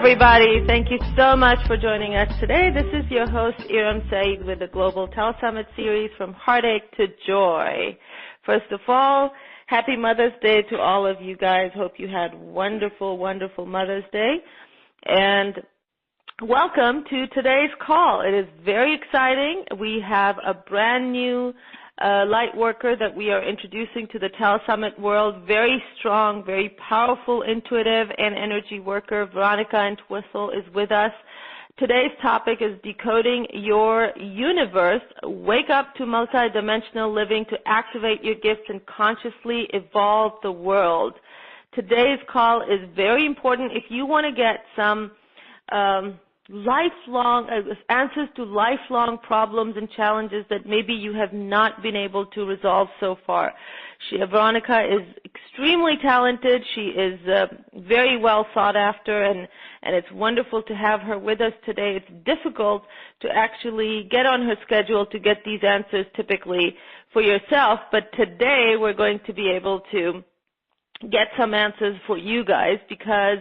everybody. Thank you so much for joining us today. This is your host, Iram Saeed, with the Global Telesummit series From Heartache to Joy. First of all, happy Mother's Day to all of you guys. Hope you had wonderful, wonderful Mother's Day. And welcome to today's call. It is very exciting. We have a brand new light worker that we are introducing to the Telesummit world. Very strong, very powerful, intuitive, and energy worker. Veronica Entwistle is with us. Today's topic is Decoding Your You-niverse. Wake up to multi-dimensional living to activate your gifts and consciously evolve the world. Today's call is very important if you want to get some lifelong answers to lifelong problems and challenges that maybe you have not been able to resolve so far. Veronica is extremely talented. She is very well sought after, and it's wonderful to have her with us today. It's difficult to actually get on her schedule to get these answers typically for yourself, but today we're going to be able to get some answers for you guys because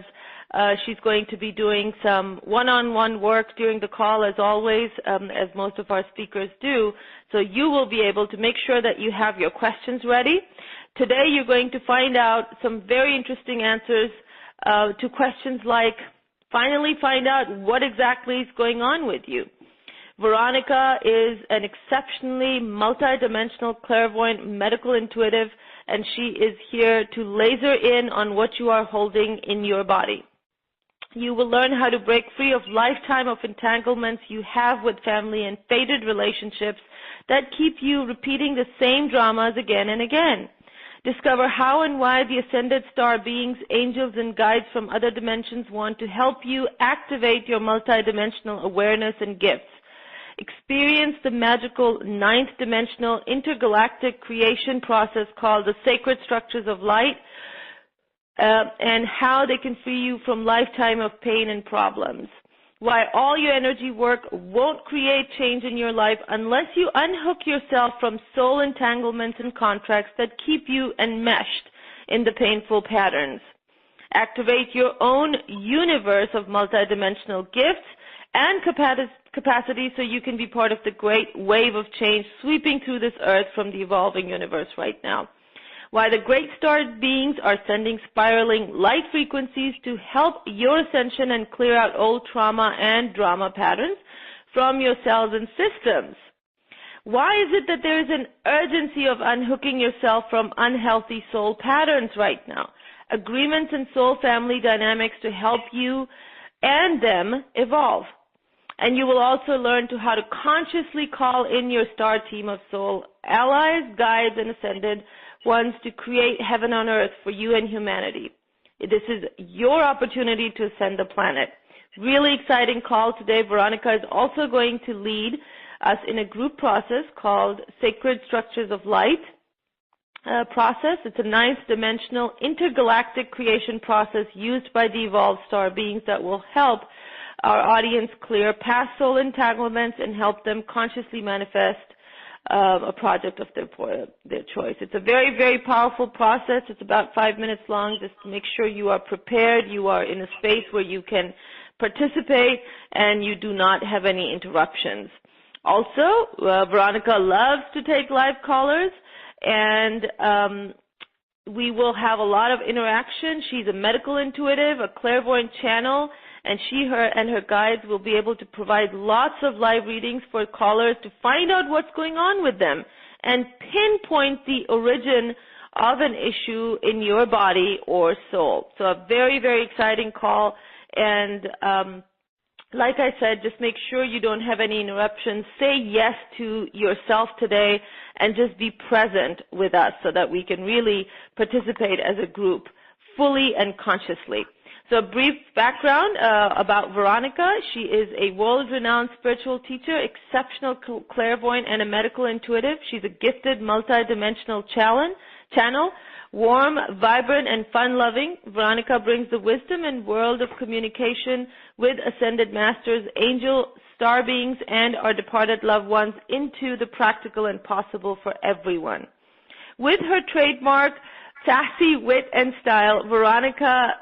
she's going to be doing some one-on-one work during the call, as always, as most of our speakers do. So you will be able to make sure that you have your questions ready. Today you're going to find out some very interesting answers to questions like, finally find out what exactly is going on with you. Veronica is an exceptionally multidimensional, clairvoyant, medical intuitive, and she is here to laser in on what you are holding in your body. You will learn how to break free of lifetime of entanglements you have with family and fated relationships that keep you repeating the same dramas again and again. Discover how and why the ascended star beings, angels, and guides from other dimensions want to help you activate your multidimensional awareness and gifts. Experience the magical ninth dimensional intergalactic creation process called the sacred structures of light, and how they can free you from lifetime of pain and problems. Why all your energy work won't create change in your life unless you unhook yourself from soul entanglements and contracts that keep you enmeshed in the painful patterns. Activate your own universe of multidimensional gifts and capacity so you can be part of the great wave of change sweeping through this earth from the evolving universe right now. Why the great star beings are sending spiraling light frequencies to help your ascension and clear out old trauma and drama patterns from your cells and systems. Why is it that there is an urgency of unhooking yourself from unhealthy soul patterns right now? Agreements and soul family dynamics to help you and them evolve. And you will also learn how to consciously call in your star team of soul allies, guides, and ascended ones to create heaven on earth for you and humanity. This is your opportunity to ascend the planet. Really exciting call today. Veronica is also going to lead us in a group process called Sacred Structures of Light process. It's a ninth dimensional intergalactic creation process used by the evolved star beings that will help our audience clear past soul entanglements and help them consciously manifest a project of their choice. It's a very, very powerful process. It's about 5 minutes long. Just to make sure you are prepared, you are in a space where you can participate, and you do not have any interruptions. Also, Veronica loves to take live callers, and we will have a lot of interaction. She's a medical intuitive, a clairvoyant channel, and her guides will be able to provide lots of live readings for callers to find out what's going on with them and pinpoint the origin of an issue in your body or soul. So a very, very exciting call. And like I said, just make sure you don't have any interruptions. Say yes to yourself today and just be present with us so that we can really participate as a group fully and consciously. So a brief background about Veronica. She is a world-renowned spiritual teacher, exceptional clairvoyant, and a medical intuitive. She's a gifted multi-dimensional channel, warm, vibrant, and fun-loving. Veronica brings the wisdom and world of communication with ascended masters, angel, star beings, and our departed loved ones into the practical and possible for everyone. With her trademark sassy wit and style, Veronica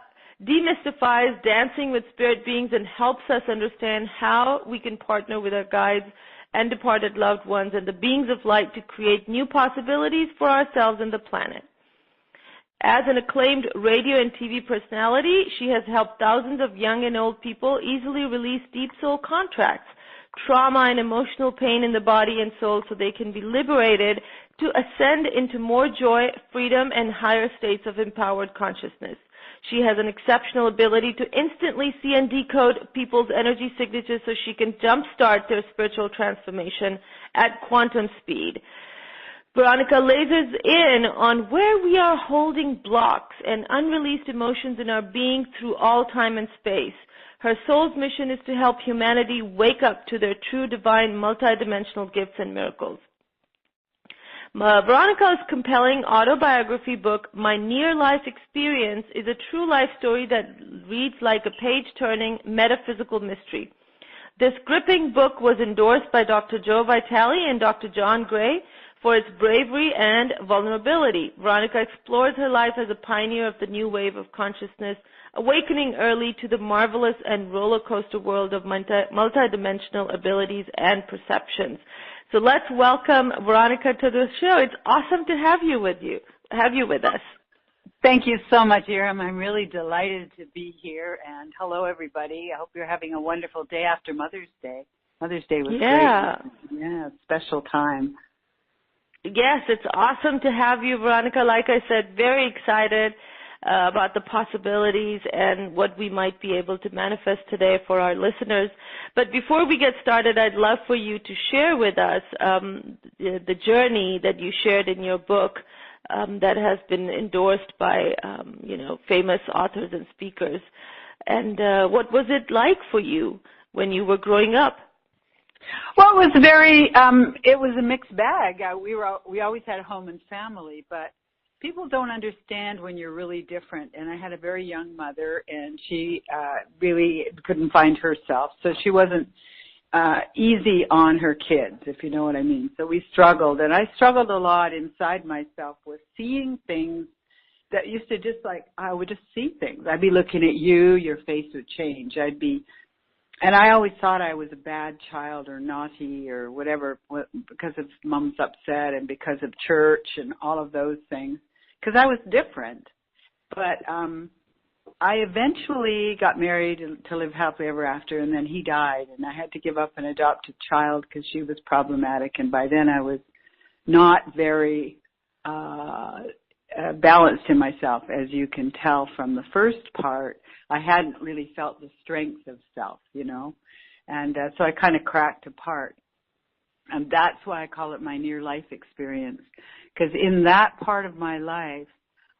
demystifies dancing with spirit beings and helps us understand how we can partner with our guides and departed loved ones and the beings of light to create new possibilities for ourselves and the planet. As an acclaimed radio and TV personality, she has helped thousands of young and old people easily release deep soul contracts, trauma and emotional pain in the body and soul so they can be liberated to ascend into more joy, freedom, and higher states of empowered consciousness. She has an exceptional ability to instantly see and decode people's energy signatures so she can jumpstart their spiritual transformation at quantum speed. Veronica lasers in on where we are holding blocks and unreleased emotions in our being through all time and space. Her soul's mission is to help humanity wake up to their true divine multidimensional gifts and miracles. Veronica's compelling autobiography book, My Near-Life Experience, is a true life story that reads like a page-turning metaphysical mystery. This gripping book was endorsed by Dr. Joe Vitale and Dr. John Gray for its bravery and vulnerability. Veronica explores her life as a pioneer of the new wave of consciousness, awakening early to the marvelous and roller coaster world of multidimensional abilities and perceptions. So let's welcome Veronica to the show. It's awesome to have you with us. Thank you so much, Iram. I'm really delighted to be here. And hello, everybody. I hope you're having a wonderful day after Mother's Day. Mother's Day was great. Yeah, special time. Yes, it's awesome to have you, Veronica. Like I said, very excited about the possibilities and what we might be able to manifest today for our listeners. But before we get started, I'd love for you to share with us the journey that you shared in your book that has been endorsed by, famous authors and speakers. And what was it like for you when you were growing up? Well, it was it was a mixed bag. We always had a home and family, but people don't understand when you're really different. And I had a very young mother, and she really couldn't find herself. So she wasn't easy on her kids, if you know what I mean. So we struggled, and I struggled a lot inside myself with seeing things that used to I would just see things. I'd be looking at you, your face would change. And I always thought I was a bad child or naughty or whatever because of mom's upset and because of church and all of those things because I was different. But I eventually got married to live happily ever after, and then he died, and I had to give up an adopted child because she was problematic, and by then I was not very balanced in myself, as you can tell from the first part. I hadn't really felt the strength of self, and so I kind of cracked apart. And that's why I call it my near-life experience, because in that part of my life,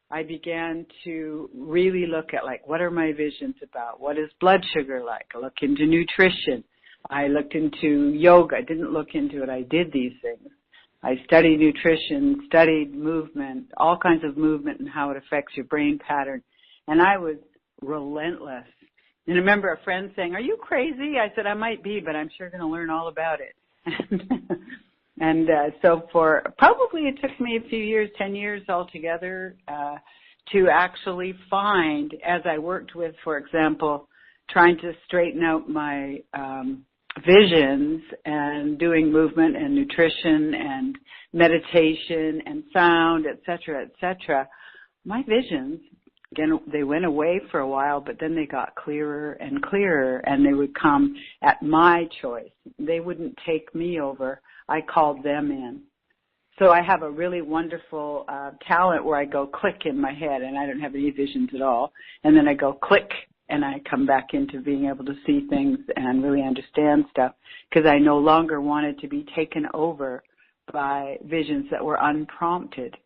I began to really look at, what are my visions about? What is blood sugar like? I looked into nutrition. I looked into yoga. I didn't look into it. I did these things. I studied nutrition, studied movement, all kinds of movement and how it affects your brain pattern. And I was relentless. And I remember a friend saying, "Are you crazy?" I said, "I might be, but I'm sure going to learn all about it." So for probably it took me a few years, 10 years altogether, to actually find, as I worked with, for example, trying to straighten out my visions and doing movement and nutrition and meditation and sound, et cetera, my visions, again, they went away for a while, but then they got clearer and clearer, and they would come at my choice. They wouldn't take me over. I called them in. So I have a really wonderful talent where I go click in my head, and I don't have any visions at all, and then I go click, and I come back into being able to see things and really understand stuff, because I no longer wanted to be taken over by visions that were unprompted.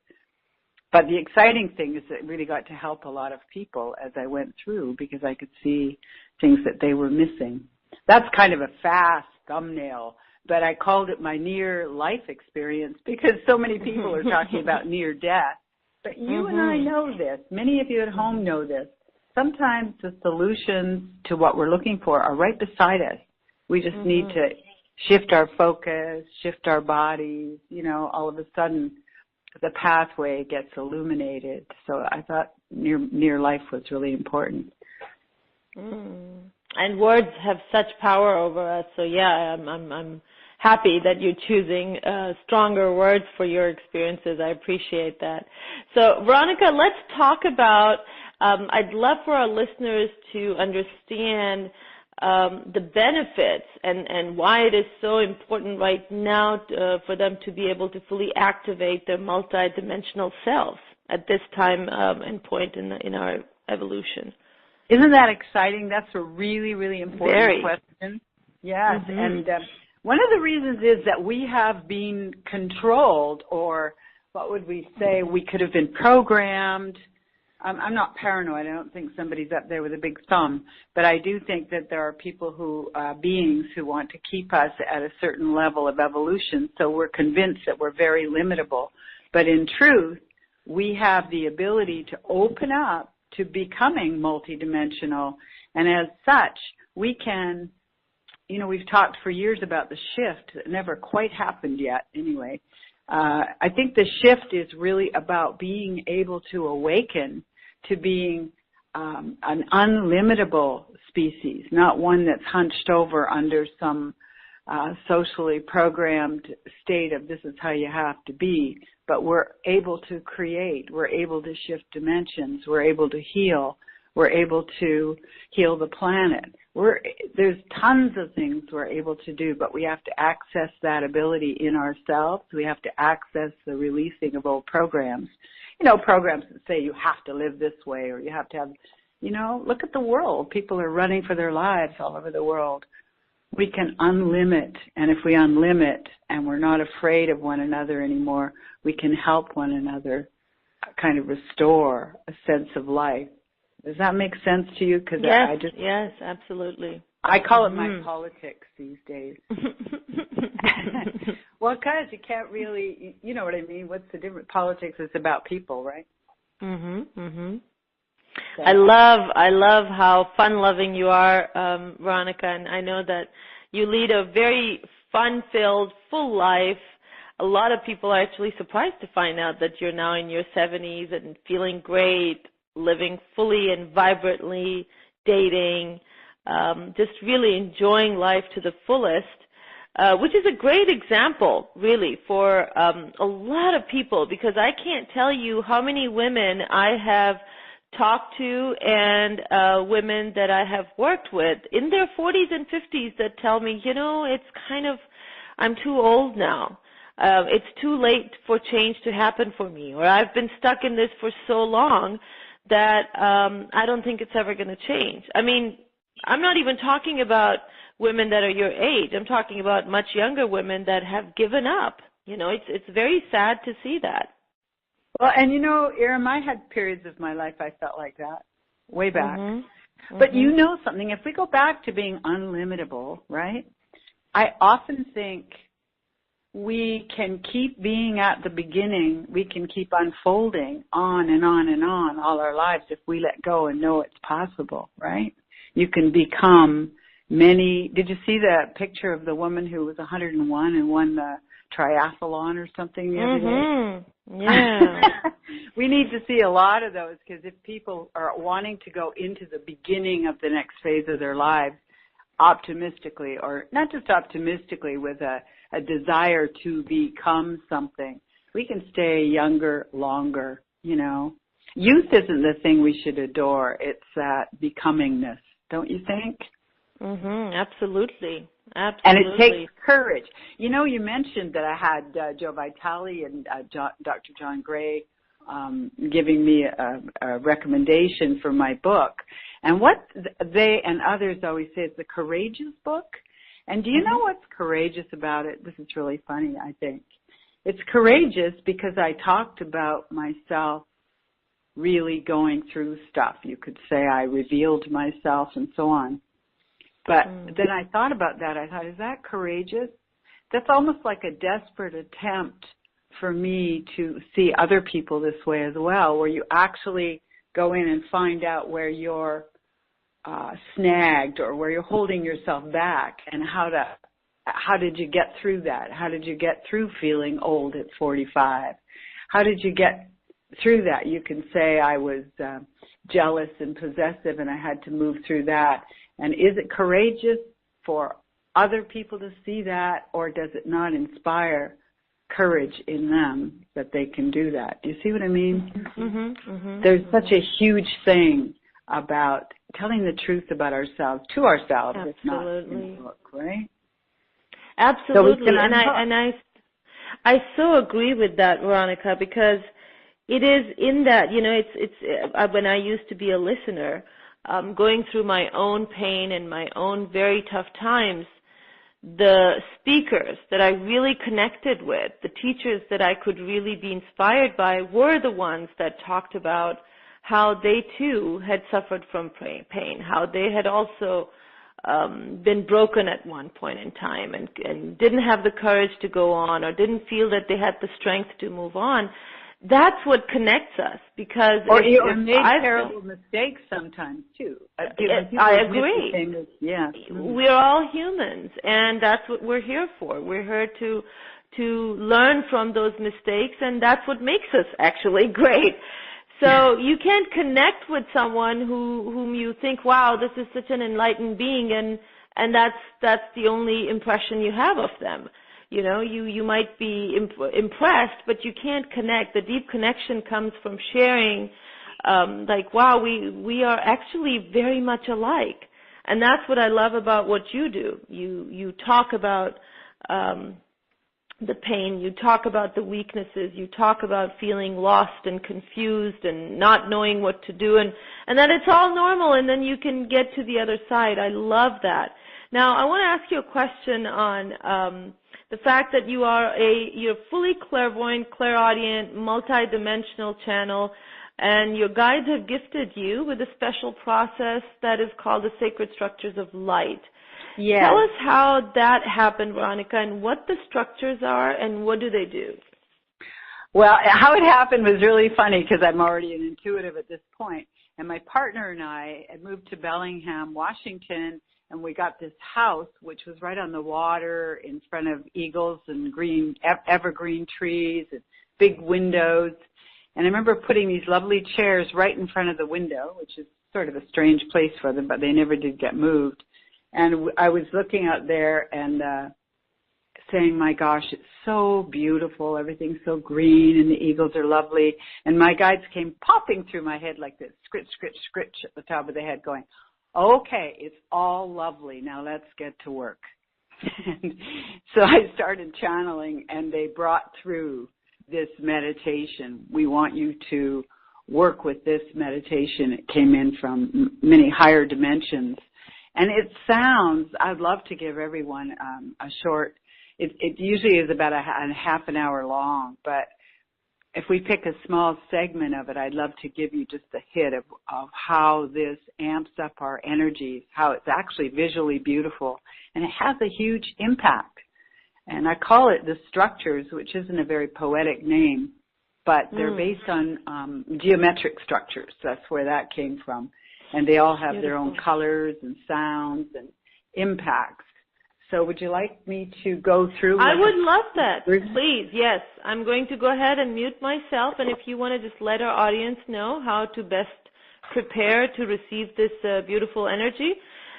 But the exciting thing is that it really got to help a lot of people as I went through, because I could see things that they were missing. That's kind of a fast thumbnail, but I called it my near-life experience because so many people are talking about near death. But you and I know this. Many of you at home know this. Sometimes the solutions to what we're looking for are right beside us. We just need to shift our focus, shift our bodies, all of a sudden the pathway gets illuminated. So I thought near life was really important. Mm. And words have such power over us. So yeah, I'm happy that you're choosing stronger words for your experiences. I appreciate that. So Veronica, let's talk about, I'd love for our listeners to understand the benefits and why it is so important right now for them to be able to fully activate their multi-dimensional selves at this time and point in our evolution. Isn't that exciting? That's a really, really important question. Yes, Mm-hmm. and one of the reasons is that we have been controlled, or what would we say, we could have been programmed. I'm not paranoid. I don't think somebody's up there with a big thumb, but I do think that there are people beings who want to keep us at a certain level of evolution, so we're convinced that we're very limitable. But in truth, we have the ability to open up to becoming multidimensional, and as such, we can, we've talked for years about the shift that never quite happened yet anyway. I think the shift is really about being able to awaken to being an unlimitable species, not one that's hunched over under some socially programmed state of this is how you have to be, but we're able to create, we're able to shift dimensions, we're able to heal, we're able to heal the planet. There's tons of things we're able to do, but we have to access that ability in ourselves. We have to access the releasing of old programs. Programs that say you have to live this way or you have to have, look at the world. People are running for their lives all over the world. We can unlimit, and if we unlimit and we're not afraid of one another anymore, we can help one another kind of restore a sense of life. Does that make sense to you? Cause yes, absolutely. I call it my politics these days. Well, because you can't really, you know what I mean? What's the difference? Politics is about people, right? So. I love how fun-loving you are, Veronica, and I know that you lead a very fun-filled, full life. A lot of people are actually surprised to find out that you're now in your 70s and feeling great, living fully and vibrantly, dating, just really enjoying life to the fullest, which is a great example, really, for a lot of people, because I can't tell you how many women I have talked to and women that I have worked with in their 40s and 50s that tell me, it's kind of, I'm too old now. It's too late for change to happen for me, or I've been stuck in this for so long that I don't think it's ever going to change. I mean, I'm not even talking about women that are your age. I'm talking about much younger women that have given up. It's very sad to see that. Well, and Iram, I had periods of my life I felt like that, way back. But something, if we go back to being unlimitable, right, I often think we can keep being at the beginning, we can keep unfolding on and on and on all our lives if we let go and know it's possible, right? You can become did you see the picture of the woman who was 101 and won the triathlon or something the other day? Yeah. We need to see a lot of those, because if people are wanting to go into the beginning of the next phase of their lives optimistically, or not just optimistically with a desire to become something, we can stay younger longer, Youth isn't the thing we should adore. It's that becomingness, don't you think? Absolutely. Absolutely. And it takes courage. You mentioned that I had Joe Vitale and Dr. John Gray giving me a recommendation for my book. And what they and others always say is the courageous book. And do you know what's courageous about it? This is really funny, I think. It's courageous because I talked about myself really going through stuff. You could say I revealed myself and so on. But then I thought about that. I thought, is that courageous? That's almost like a desperate attempt for me to see other people this way as well, where you actually go in and find out where you're snagged or where you're holding yourself back, and how did you get through that? How did you get through feeling old at 45? How did you get through that? You can say I was jealous and possessive, and I had to move through that. And is it courageous for other people to see that, or does it not inspire courage in them that they can do that? Do you see what I mean? There's such a huge thing about telling the truth about ourselves to ourselves. Absolutely. It's not in the book, right? Absolutely. So I so agree with that, Veronica, because it is in that, you know, it's when I used to be a listener, going through my own pain and my own very tough times, the speakers that I really connected with, the teachers that I could really be inspired by, were the ones that talked about how they too had suffered from pain, how they had also been broken at one point in time and didn't have the courage to go on, or didn't feel that they had the strength to move on. That's what connects us, because or made terrible mistakes sometimes too. I agree. Yeah, we're all humans, and that's what we're here for. We're here to learn from those mistakes, and that's what makes us actually great. So you can't connect with someone whom you think, wow, this is such an enlightened being, and that's the only impression you have of them. You know, you might be impressed, but you can't connect. The deep connection comes from sharing, like, wow, we are actually very much alike. And that's what I love about what you do. You talk about the pain, you talk about the weaknesses, you talk about feeling lost and confused and not knowing what to do, and that it's all normal, and then you can get to the other side. I love that. Now, I want to ask you a question on the fact that you're fully clairvoyant, clairaudient, multi-dimensional channel, and your guides have gifted you with a special process that is called the Sacred Structures of Light. Yes. Tell us how that happened, Veronica, and what the structures are, and what do they do? Well, how it happened was really funny, because I'm already an intuitive at this point. And my partner and I had moved to Bellingham, Washington, and we got this house, which was right on the water in front of eagles and green evergreen trees and big windows. And I remember putting these lovely chairs right in front of the window, which is sort of a strange place for them, but they never did get moved. And I was looking out there and saying, my gosh, it's so beautiful. Everything's so green and the eagles are lovely. And my guides came popping through my head like this, scritch, scritch, scritch at the top of the head going, okay, it's all lovely. Now let's get to work. And so I started channeling, and they brought through this meditation. We want you to work with this meditation. It came in from many higher dimensions. And it sounds, I'd love to give everyone a short, it usually is about a half an hour long, but if we pick a small segment of it, I'd love to give you just a hit of how this amps up our energies, how it's actually visually beautiful, and it has a huge impact. And I call it the structures, which isn't a very poetic name, but they're based on geometric structures. That's where that came from. And they all have their own colors and sounds and impacts. So would you like me to go through? I would love that. Please, yes. I'm going to go ahead and mute myself, and if you want to just let our audience know how to best prepare to receive this beautiful energy.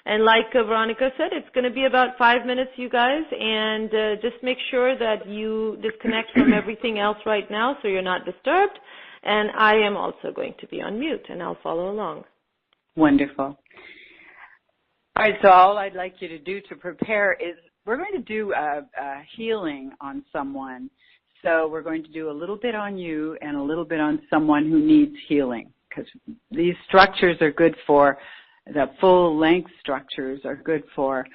And like Veronica said, it's going to be about 5 minutes, you guys, and just make sure that you disconnect from everything else right now so you're not disturbed. And I am also going to be on mute, and I'll follow along. Wonderful. All right, so all I'd like you to do to prepare is we're going to do a healing on someone. So we're going to do a little bit on you and a little bit on someone who needs healing, because these structures are good for, the full-length structures are good for,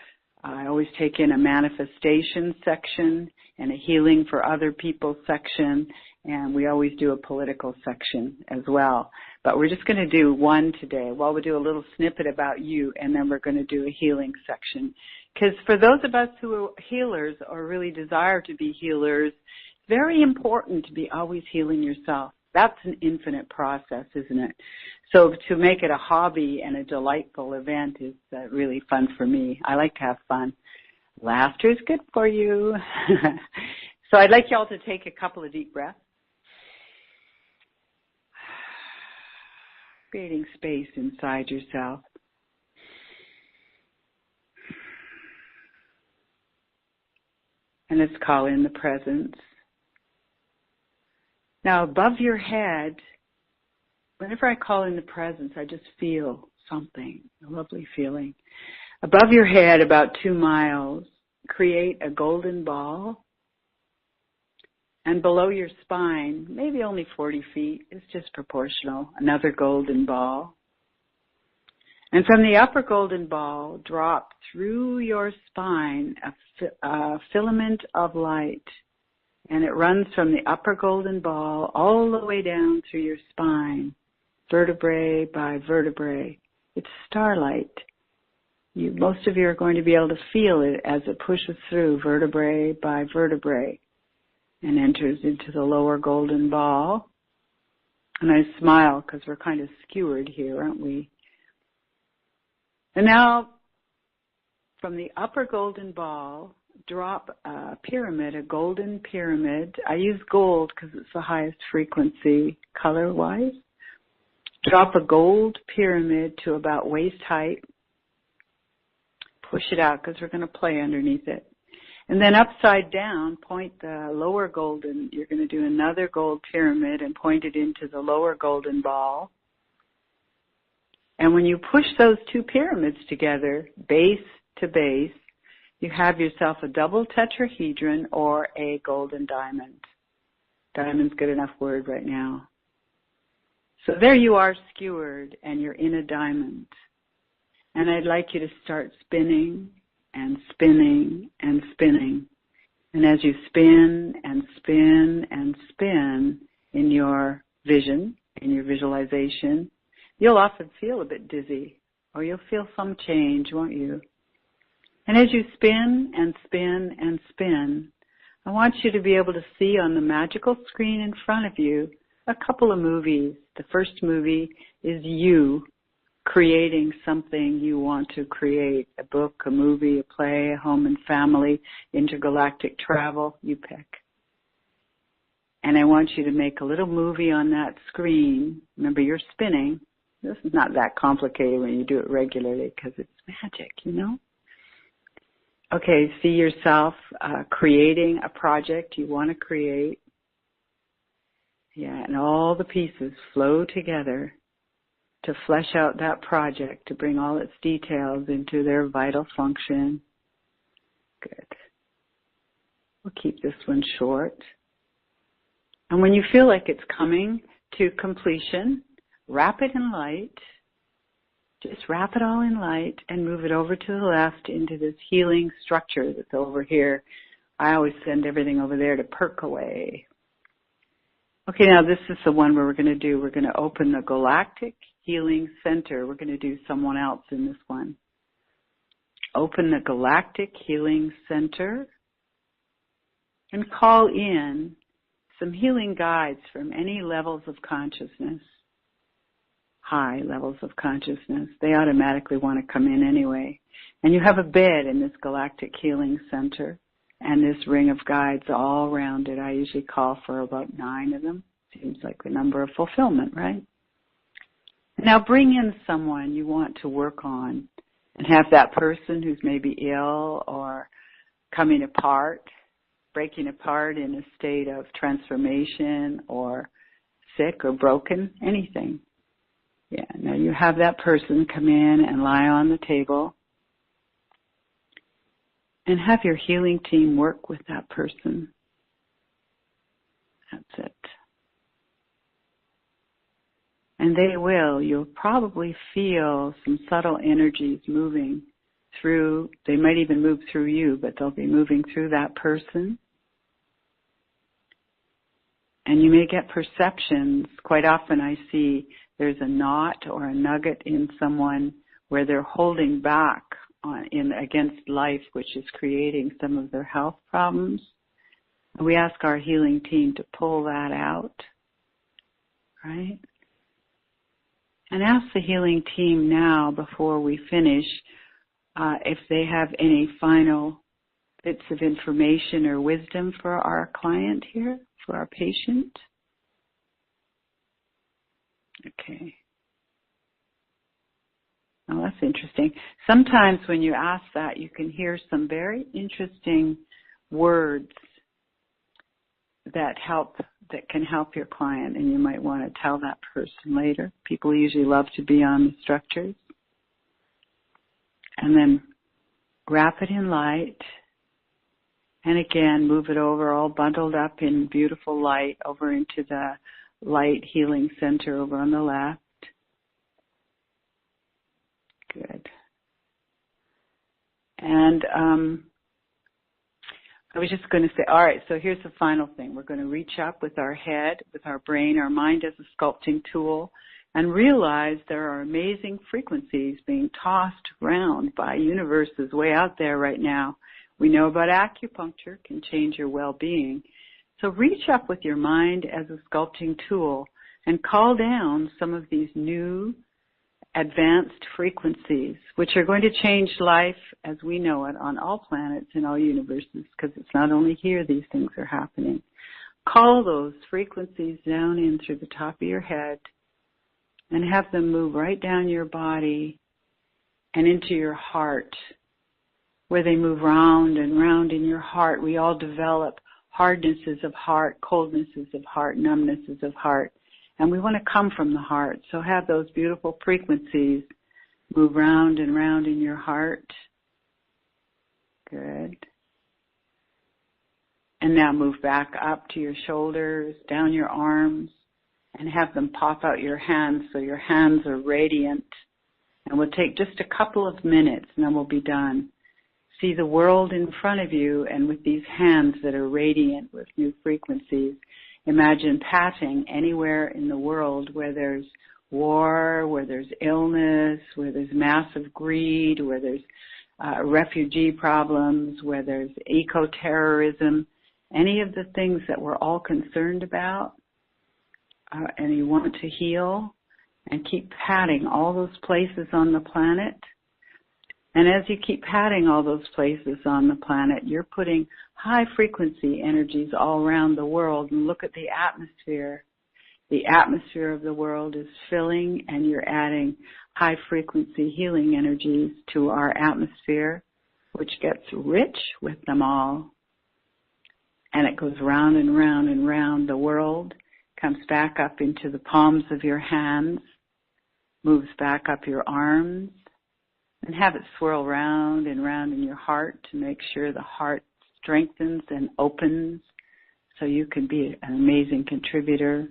I always take in a manifestation section and a healing for other people section, and we always do a political section as well. But we're just going to do one today. Well, we'll do a little snippet about you, and then we're going to do a healing section. Because for those of us who are healers or really desire to be healers, it's very important to be always healing yourself. That's an infinite process, isn't it? So to make it a hobby and a delightful event is really fun for me. I like to have fun. Laughter is good for you. So I'd like y'all to take a couple of deep breaths. creating space inside yourself. And let's call in the presence. Now, above your head, whenever I call in the presence, I just feel something, a lovely feeling. Above your head, about 2 miles, create a golden ball. And below your spine, maybe only 40 feet, it's just proportional, another golden ball. And from the upper golden ball, drop through your spine a filament of light. And it runs from the upper golden ball all the way down through your spine, vertebrae by vertebrae. It's starlight. Most of you are going to be able to feel it as it pushes through vertebrae by vertebrae and enters into the lower golden ball. And I smile because we're kind of skewered here, aren't we? And now, from the upper golden ball, drop a pyramid, a golden pyramid. I use gold because it's the highest frequency color-wise. Drop a gold pyramid to about waist height. Push it out because we're going to play underneath it. And then upside down, point the lower golden. You're going to do another gold pyramid and point it into the lower golden ball. And when you push those two pyramids together, base to base, you have yourself a double tetrahedron or a golden diamond. Diamond's good enough word right now. So there you are skewered and you're in a diamond. And I'd like you to start spinning and spinning and spinning. And as you spin and spin and spin in your vision, in your visualization, you'll often feel a bit dizzy, or you'll feel some change, won't you? And as you spin and spin and spin, I want you to be able to see on the magical screen in front of you a couple of movies. The first movie is you creating something you want to create, a book, a movie, a play, a home and family, intergalactic travel, you pick. And I want you to make a little movie on that screen. Remember, you're spinning. This is not that complicated when you do it regularly because it's magic, you know? Okay, see yourself creating a project you want to create. Yeah, and all the pieces flow together to flesh out that project, to bring all its details into their vital function. Good. We'll keep this one short. And when you feel like it's coming to completion, wrap it in light. Just wrap it all in light and move it over to the left into this healing structure that's over here. I always send everything over there to perk away. Okay, now this is the one where we're going to open the Galactic Healing Center. We're going to do someone else in this one. Open the Galactic Healing Center and call in some healing guides from any levels of consciousness. High levels of consciousness. They automatically want to come in anyway. And you have a bed in this Galactic Healing Center and this ring of guides all around it. I usually call for about 9 of them. Seems like the number of fulfillment, right? Now bring in someone you want to work on and have that person who's maybe ill or coming apart, breaking apart in a state of transformation or sick or broken, anything. Yeah, now you have that person come in and lie on the table and have your healing team work with that person. That's it. And you'll probably feel some subtle energies moving through, they might even move through you, but they'll be moving through that person. And you may get perceptions. Quite often I see there's a knot or a nugget in someone where they're holding back against life, which is creating some of their health problems. And we ask our healing team to pull that out, right? And ask the healing team now, before we finish, if they have any final bits of information or wisdom for our client here, for our patient. Okay. Oh, that's interesting. Sometimes when you ask that, you can hear some very interesting words that can help your client, and you might want to tell that person later. People usually love to be on the structures. And then wrap it in light. And again, move it over, all bundled up in beautiful light, over into the light healing center over on the left. Good. And I was just going to say, all right, so here's the final thing. We're going to reach up with our head, with our brain, our mind as a sculpting tool, and realize there are amazing frequencies being tossed around by universes way out there right now. We know about acupuncture can change your well-being. So reach up with your mind as a sculpting tool and call down some of these new advanced frequencies, which are going to change life as we know it on all planets and all universes, because it's not only here these things are happening. Call those frequencies down in through the top of your head and have them move right down your body and into your heart, where they move round and round in your heart. We all develop hardnesses of heart, coldnesses of heart, numbnesses of heart. And we want to come from the heart. So have those beautiful frequencies move round and round in your heart. Good. And now move back up to your shoulders, down your arms, and have them pop out your hands so your hands are radiant. And we'll take just a couple of minutes and then we'll be done. See the world in front of you, and with these hands that are radiant with new frequencies, imagine patting anywhere in the world where there's war, where there's illness, where there's massive greed, where there's refugee problems, where there's eco-terrorism, any of the things that we're all concerned about and you want to heal, and keep patting all those places on the planet. And as you keep patting all those places on the planet, you're putting high frequency energies all around the world. And look at the atmosphere. The atmosphere of the world is filling, and you're adding high frequency healing energies to our atmosphere, which gets rich with them all. And it goes round and round and round the world, comes back up into the palms of your hands, moves back up your arms, and have it swirl round and round in your heart to make sure the heart strengthens and opens so you can be an amazing contributor.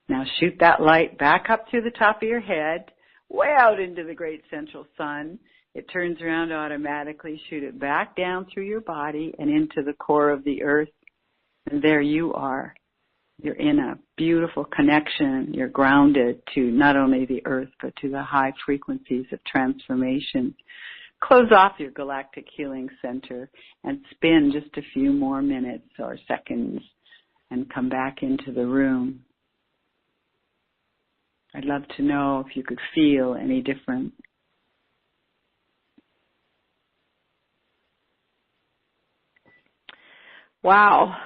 Now shoot that light back up through the top of your head, way out into the great central sun. It turns around automatically. Shoot it back down through your body and into the core of the earth. And there you are. You're in a beautiful connection. You're grounded to not only the earth, but to the high frequencies of transformation. Close off your galactic healing center and spin just a few more minutes or seconds and come back into the room. I'd love to know if you could feel any different. Wow.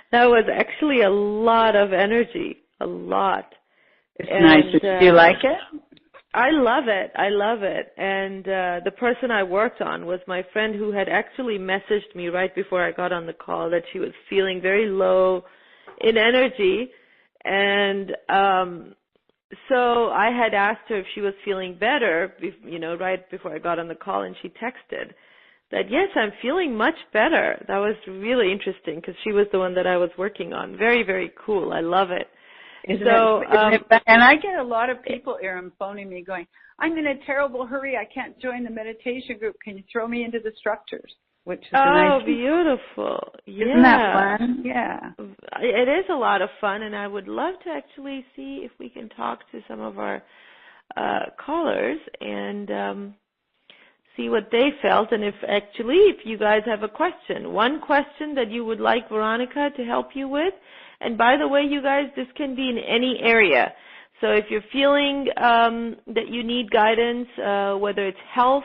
That was actually a lot of energy, a lot. It's nice. Do you like it? I love it. I love it. And the person I worked on was my friend who had actually messaged me right before I got on the call that she was feeling very low in energy. And so I had asked her if she was feeling better, right before I got on the call, and she texted that, yes, I'm feeling much better. That was really interesting because she was the one that I was working on. Very, very cool. I love it. Isn't it? And I get a lot of people, Erin, phoning me going, I'm in a terrible hurry. I can't join the meditation group. Can you throw me into the structures? Which is nice beautiful. Yeah. Isn't that fun? Yeah. It is a lot of fun, and I would love to actually see if we can talk to some of our callers and see what they felt, and if you guys have a question, one question that you would like Veronica to help you with. And by the way, you guys, this can be in any area. So if you're feeling that you need guidance, whether it's health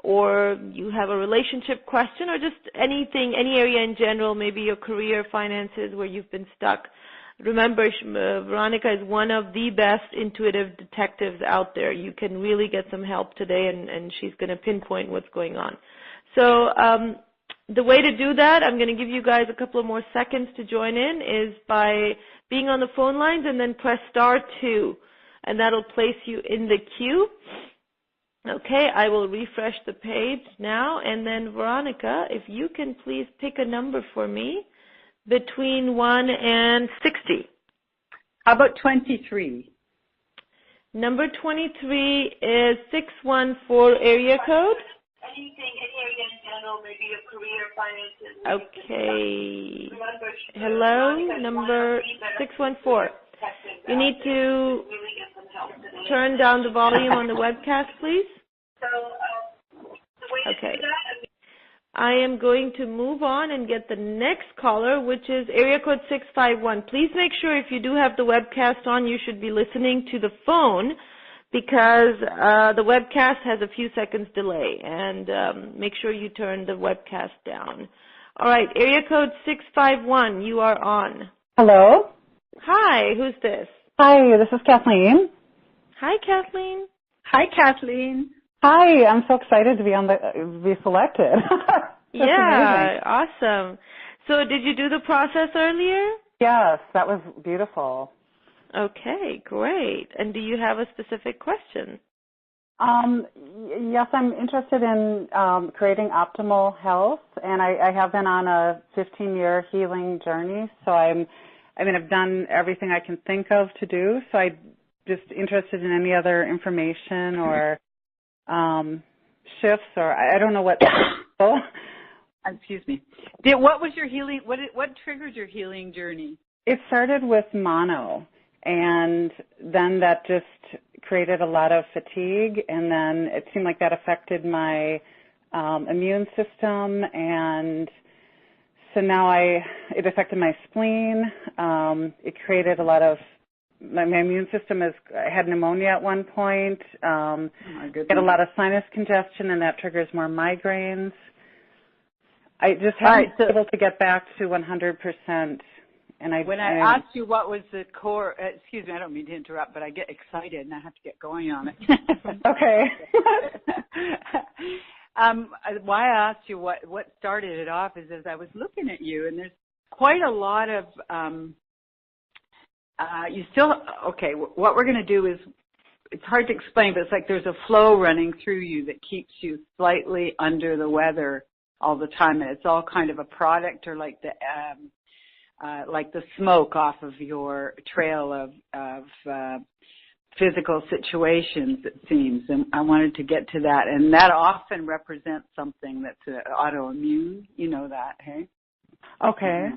or you have a relationship question or just anything, any area in general, maybe your career, finances, where you've been stuck, Remember, Veronica is one of the best intuitive detectives out there. You can really get some help today, and she's going to pinpoint what's going on. So the way to do that, I'm going to give you guys a couple of more seconds to join in, is by being on the phone lines and then press *2, and that'll place you in the queue. Okay, I will refresh the page now, and then Veronica, if you can please pick a number for me between 1 and 60. How about 23? Number 23 is 614 area code. Anything, any area in general, maybe a career, finances. Okay. Hello, number 614. You need to turn down the volume on the webcast, please. Okay. I am going to move on and get the next caller, which is area code 651. Please make sure if you do have the webcast on, you should be listening to the phone, because the webcast has a few seconds delay, and make sure you turn the webcast down. All right, area code 651, you are on. Hello. Hi, who's this? Hi, this is Kathleen. Hi, Kathleen. Hi, Kathleen. Hi, I'm so excited to be selected. Yeah, amazing. Awesome. So did you do the process earlier? Yes, that was beautiful. Okay, great. And do you have a specific question? Yes, I'm interested in creating optimal health, and I have been on a 15-year healing journey. So I've done everything I can think of to do. So I'm just interested in any other information or shifts, or I don't know what. Excuse me. What was your healing? What triggered your healing journey? It started with mono, and then that just created a lot of fatigue, and then it seemed like that affected my immune system, and so now it affected my spleen. It created a lot of my immune system. I had pneumonia at one point. My goodness. Get a lot of sinus congestion, and that triggers more migraines. I just haven't been able to get back to 100%. And when I asked you what was the core, excuse me, I don't mean to interrupt, but I get excited and I have to get going on it. Okay. Why I asked you what started it off is as I was looking at you, and there's quite a lot of, what we're going to do is, it's hard to explain, but it's like there's a flow running through you that keeps you slightly under the weather all the time, and it's all kind of a product, or like the smoke off of your trail of physical situations, it seems. And I wanted to get to that, and that often represents something that's autoimmune. You know that, hey? Okay.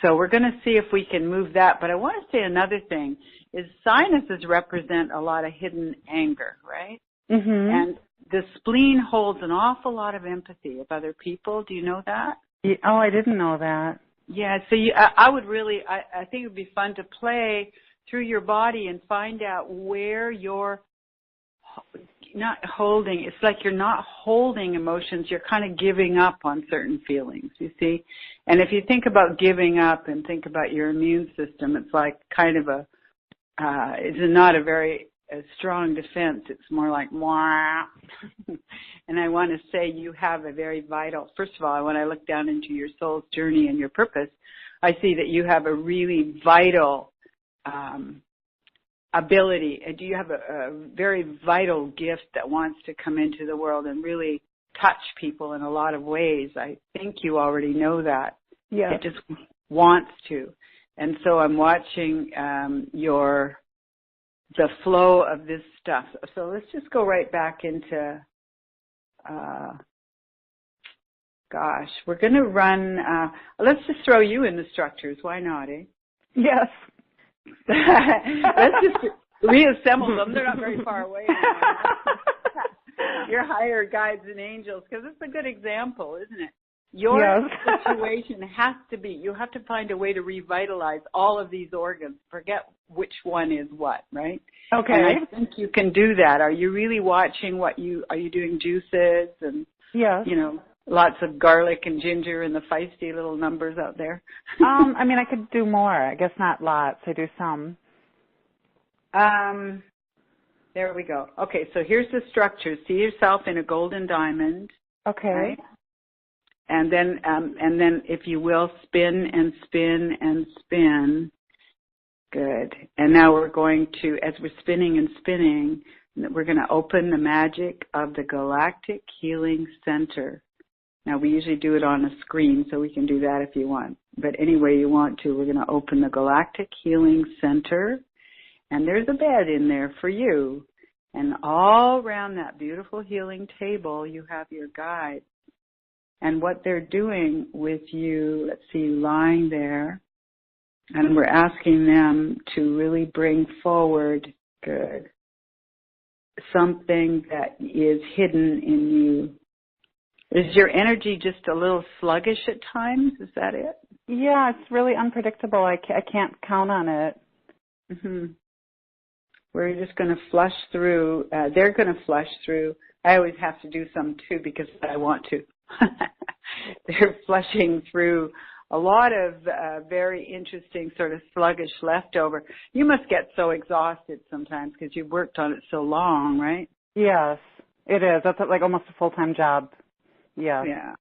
So we're going to see if we can move that. But I want to say another thing is sinuses represent a lot of hidden anger, right? Mm-hmm. And the spleen holds an awful lot of empathy of other people. Do you know that? Yeah, oh, I didn't know that. Yeah, so I would really, I think it would be fun to play through your body and find out where you're not holding. It's like you're not holding emotions. You're kind of giving up on certain feelings, you see. And if you think about giving up and think about your immune system, it's like kind of it's not a very strong defense. It's more like, wah. And I want to say you have a very vital, first of all, when I look down into your soul's journey and your purpose, I see that you have a really vital ability. Do you have a very vital gift that wants to come into the world and really touch people in a lot of ways? I think you already know that. Yeah. It just wants to. And so I'm watching the flow of this stuff. So let's just go right back into, we're going to run, let's just throw you in the structures. Why not, eh? Yes. Let's just reassemble them. They're not very far away anymore. Your higher guides and angels, because it's a good example, isn't it? Your situation has to be, you have to find a way to revitalize all of these organs. Forget which one is what, right? Okay. And I think you can do that. Are you really watching are you doing juices and, yes. Lots of garlic and ginger and the feisty little numbers out there. I mean, I could do more. I guess not lots. I do some. There we go. Okay, so here's the structure. See yourself in a golden diamond. Okay. Right? And then, if you will, spin and spin and spin. Good. And now we're going to, as we're spinning and spinning, we're going to open the magic of the Galactic Healing Center. Now, we usually do it on a screen, so we can do that if you want. But any way you want to, we're going to open the Galactic Healing Center. And there's a bed in there for you. And all around that beautiful healing table, you have your guides. And what they're doing with you, let's see, lying there. And we're asking them to really bring forward, good, something that is hidden in you. Is your energy just a little sluggish at times? Is that it? Yeah, it's really unpredictable. I can't count on it. Mm-hmm. We're just going to flush through. They're going to flush through. I always have to do some too because I want to. They're flushing through a lot of very interesting sort of sluggish leftover. You must get so exhausted sometimes because you've worked on it so long, right? Yes, it is. That's like almost a full-time job. Yeah. Yeah.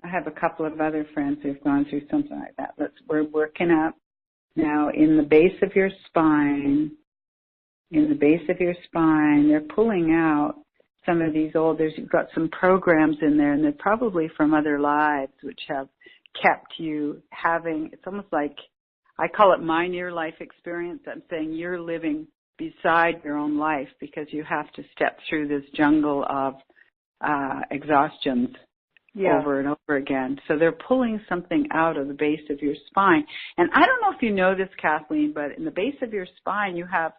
I have a couple of other friends who've gone through something like that. We're working up now in the base of your spine. In the base of your spine, they're pulling out some of these you've got some programs in there, and they're probably from other lives which have kept you having, it's almost like, I call it my near life experience. I'm saying you're living beside your own life because you have to step through this jungle of exhaustions over and over again. So they're pulling something out of the base of your spine. And I don't know if you know this, Kathleen, but in the base of your spine you have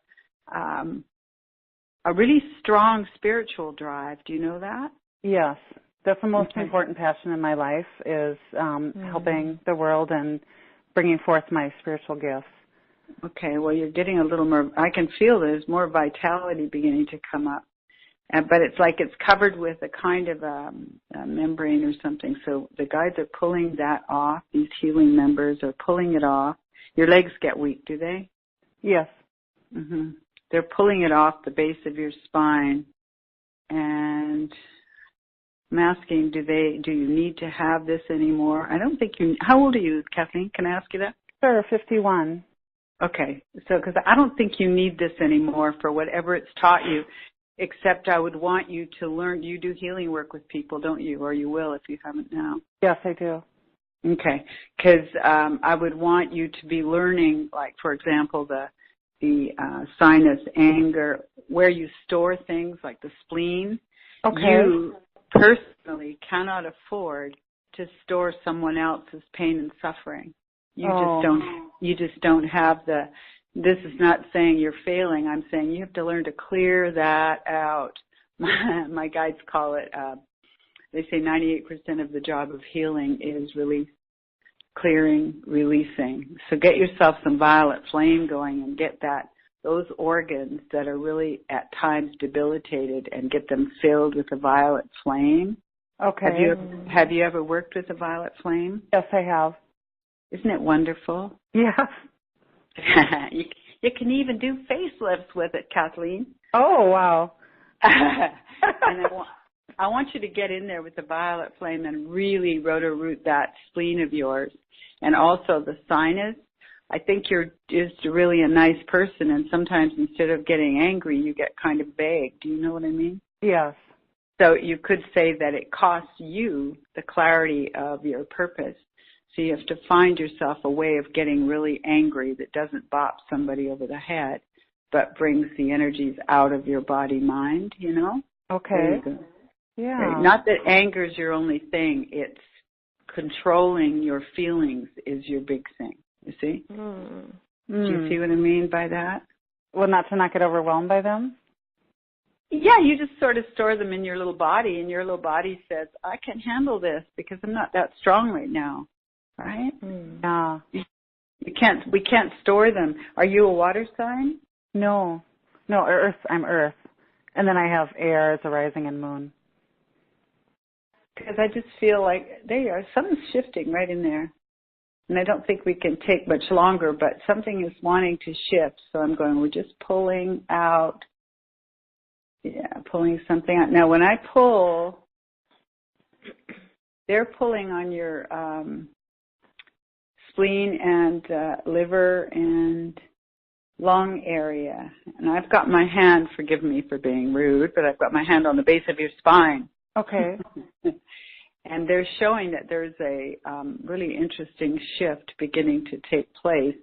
a really strong spiritual drive. Do you know that? Yes. That's the most important passion in my life is helping the world and bringing forth my spiritual gifts. Okay. Well, you're getting a little more, I can feel there's more vitality beginning to come up. But it's like it's covered with a kind of a membrane or something. So the guides are pulling that off. These healing members are pulling it off. Your legs get weak, do they? Yes. Mm-hmm. They're pulling it off the base of your spine. And I'm asking, do you need to have this anymore? I don't think how old are you, Kathleen? Can I ask you that? Sure, 51. Okay. So, because I don't think you need this anymore for whatever it's taught you, except I would want you to learn. You do healing work with people, don't you? Or you will if you haven't now. Yes, I do. Okay. Because I would want you to be learning, like, for example, the sinus, anger, where you store things like the spleen. Okay. You personally cannot afford to store someone else's pain and suffering. You just don't have this is not saying you're failing. I'm saying you have to learn to clear that out. My guides call it, they say 98% of the job of healing is release. Clearing, releasing. So get yourself some violet flame going and get those organs that are really at times debilitated and get them filled with a violet flame. Okay. Have you ever worked with a violet flame? Yes, I have. Isn't it wonderful? Yes. You can even do facelifts with it, Kathleen. Oh, wow. And I want you to get in there with the violet flame and really root that spleen of yours. And also the sinus. I think you're just really a nice person, and sometimes instead of getting angry, you get kind of vague. Do you know what I mean? Yes. So you could say that it costs you the clarity of your purpose. So you have to find yourself a way of getting really angry that doesn't bop somebody over the head, but brings the energies out of your body, mind, you know? Okay. Yeah. Okay. Not that anger is your only thing. It's controlling your feelings is your big thing, you see? Do you see what I mean by that? Well, not get overwhelmed by them? Yeah, you just sort of store them in your little body, and your little body says, I can handle this because I'm not that strong right now, right? Yeah. We can't store them. Are you a water sign? No, Earth. I'm Earth. And then I have air as a rising and moon. because I just feel like, there you are, something's shifting right in there. And I don't think we can take much longer, but something is wanting to shift. So I'm going, we're just pulling out. Yeah, pulling something out. Now, when I pull, they're pulling on your spleen and liver and lung area. And I've got my hand, forgive me for being rude, but I've got my hand on the base of your spine. Okay. And they're showing that there's a really interesting shift beginning to take place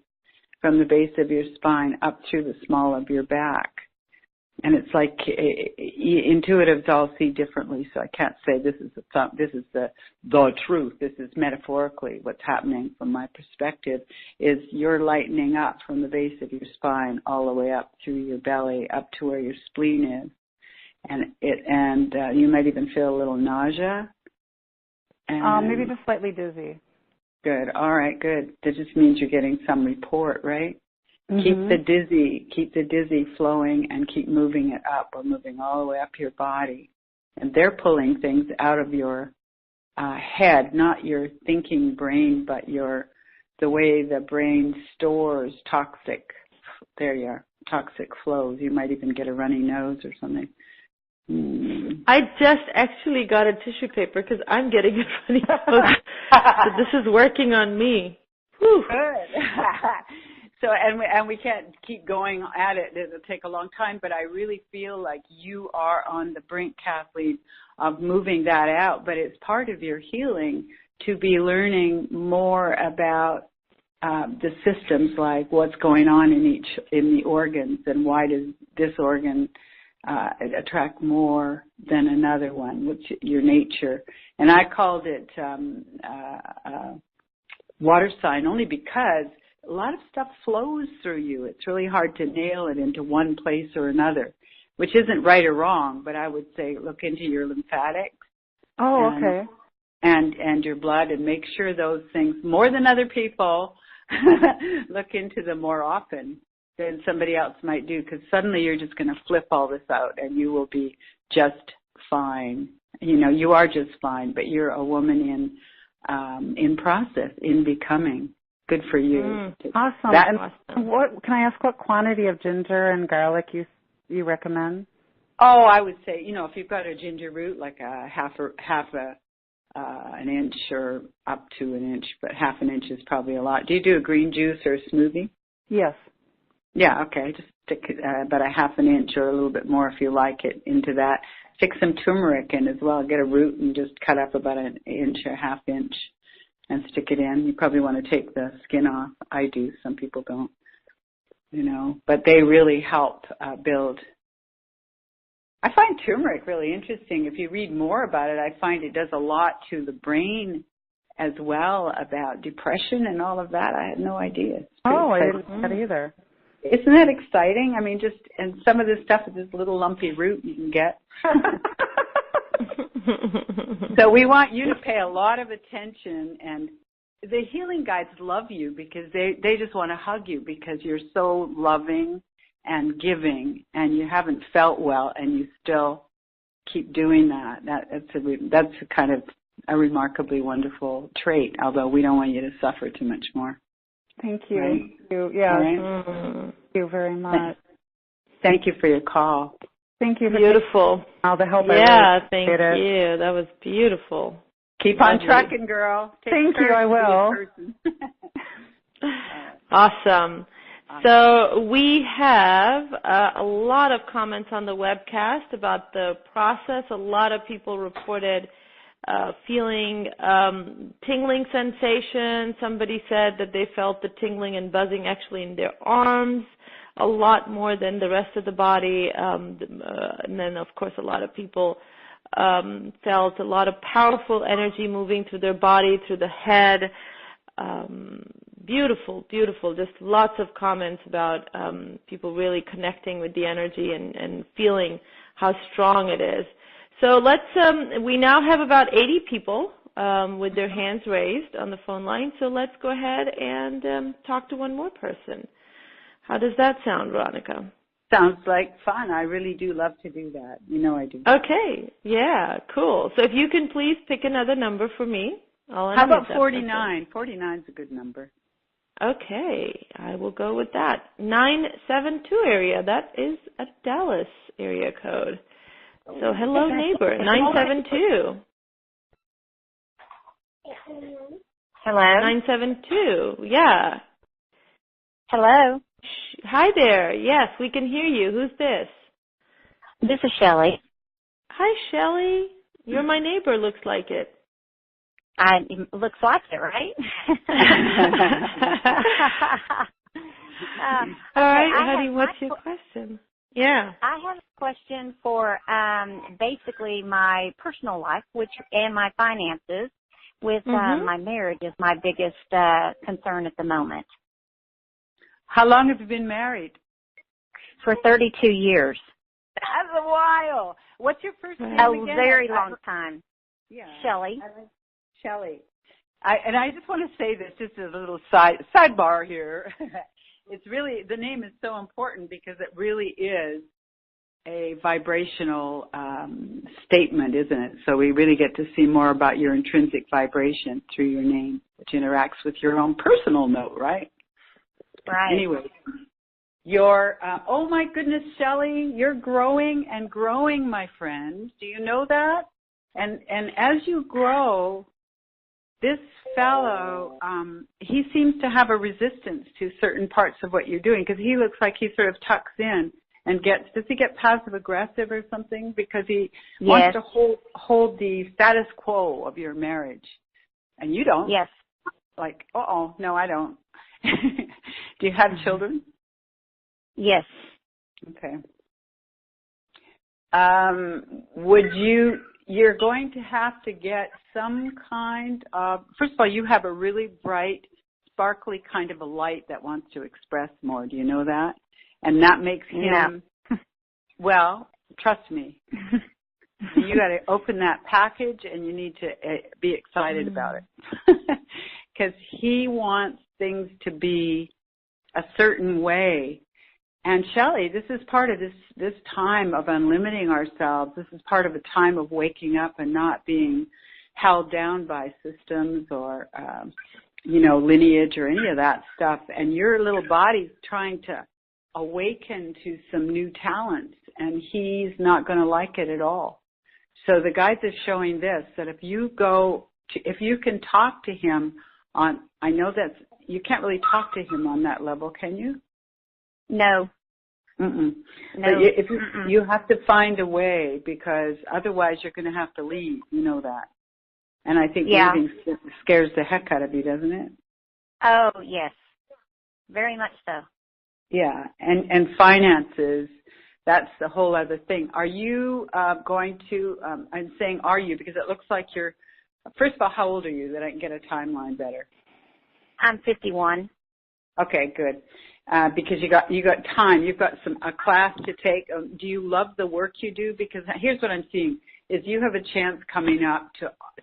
from the base of your spine up through the small of your back. And it's like intuitives all see differently, so I can't say this is the truth. This is metaphorically what's happening from my perspective. Is you're lightening up from the base of your spine all the way up through your belly, up to where your spleen is, and you might even feel a little nausea. And maybe just slightly dizzy. Good. All right. Good. That just means you're getting some report, right? Mm-hmm. Keep the dizzy flowing and keep moving it up. We're moving all the way up your body. And they're pulling things out of your head, not your thinking brain, but the way the brain stores toxic, there you are, toxic flows. You might even get a runny nose or something. I just actually got a tissue paper because I'm getting a funny nose. So this is working on me. Whew. Good. So, and we can't keep going at it. It'll take a long time, but I really feel like you are on the brink, Kathleen, of moving that out. But it's part of your healing to be learning more about the systems, like what's going on in the organs, and why does this organ attract more than another one, which your nature. And I called it water sign only because a lot of stuff flows through you. It's really hard to nail it into one place or another, which isn't right or wrong, but I would say look into your lymphatics. Oh, okay. And your blood, and make sure those things, more than other people, look into them more often than somebody else might do, because suddenly you're just going to flip all this out and you will be just fine. You know, you are just fine, but you're a woman in process, in becoming. Good for you. Awesome. And what can I ask? What quantity of ginger and garlic you recommend? Oh, I would say, if you've got a ginger root, like a half an inch or up to an inch, but half an inch is probably a lot. Do you do a green juice or a smoothie? Yes. Yeah. Okay. Just stick about a half an inch or a little bit more if you like it into that. Stick some turmeric in as well. Get a root and just cut up about an inch or half inch and stick it in. You probably want to take the skin off. I do. Some people don't, but they really help build. I find turmeric really interesting. If you read more about it, I find it does a lot to the brain as well, about depression and all of that. I had no idea. Oh, I didn't know that either. Isn't that exciting? I mean, and some of this stuff is this little lumpy root you can get. So we want you to pay a lot of attention, and the healing guides love you because they just want to hug you because you're so loving and giving, and you haven't felt well, and you still keep doing that. That's a kind of a remarkably wonderful trait, although we don't want you to suffer too much more. Thank you. Right? Thank you. Yeah. Right? Thank you very much. Thank you for your call. Thank you. Beautiful. All the help. Yeah, thank you. That was beautiful. Keep on trucking, girl. Thank you. I will. Awesome. So we have a lot of comments on the webcast about the process. A lot of people reported feeling tingling sensation. Somebody said that they felt the tingling and buzzing actually in their arms a lot more than the rest of the body. And then, of course, a lot of people felt a lot of powerful energy moving through their body, through the head. Beautiful, beautiful. Just lots of comments about people really connecting with the energy and feeling how strong it is. So we now have about 80 people with their hands raised on the phone line. So let's go ahead and talk to one more person. How does that sound, Veronica? Sounds like fun. I really do love to do that. You know I do. Okay. Yeah, cool. So if you can please pick another number for me. How about 49? 49 is a good number. Okay. I will go with that. 972 area. That is a Dallas area code. So hello, neighbor. 972. Hello? 972. Yeah. Hello? Hi there. Yes, we can hear you. Who's this? This is Shelley. Hi, Shelley. You're my neighbor, looks like it. It looks like it, right? All right, honey, what's your question? Yeah. I have a question for basically my personal life, and my finances. With my marriage is my biggest concern at the moment. How long have you been married? For 32 years. That's a while. What's your first name A again? very long time. Yeah. Shelley. Shelley. I just want to say this, just a little sidebar here. It's really, the name is so important because it really is a vibrational statement, isn't it? So we really get to see more about your intrinsic vibration through your name, which interacts with your own personal note, right? Right. Anyway, oh my goodness, Shelley, you're growing and growing, my friend. Do you know that? And as you grow, this fellow, he seems to have a resistance to certain parts of what you're doing because he looks like he sort of tucks in and does he get passive aggressive or something? Because he wants to hold the status quo of your marriage. And you don't. Yes. Like, no, I don't. Do you have children? Yes. Okay. You're going to have to get some kind of, first of all, you have a really bright, sparkly kind of a light that wants to express more. Do you know that? And that makes him, well, trust me. You got to open that package and you need to be excited about it. Because he wants things to be a certain way. And Shelley, this is part of this time of unlimiting ourselves. This is part of a time of waking up and not being held down by systems or, lineage or any of that stuff. And your little body's trying to awaken to some new talents, and he's not going to like it at all. So the guide is showing this, that if you can talk to him I know that you can't really talk to him on that level, can you? No. Mm-mm. No. But you have to find a way, because otherwise you're going to have to leave. You know that. And I think leaving scares the heck out of you, doesn't it? Oh, yes. Very much so. Yeah. And finances, that's the whole other thing. Are you going to, I'm saying are you, because it looks like you're, first of all, how old are you, that I can get a timeline better? I'm 51. Okay, good. Because you got time. You've got a class to take. Do you love the work you do? Because here's what I'm seeing, is you have a chance coming up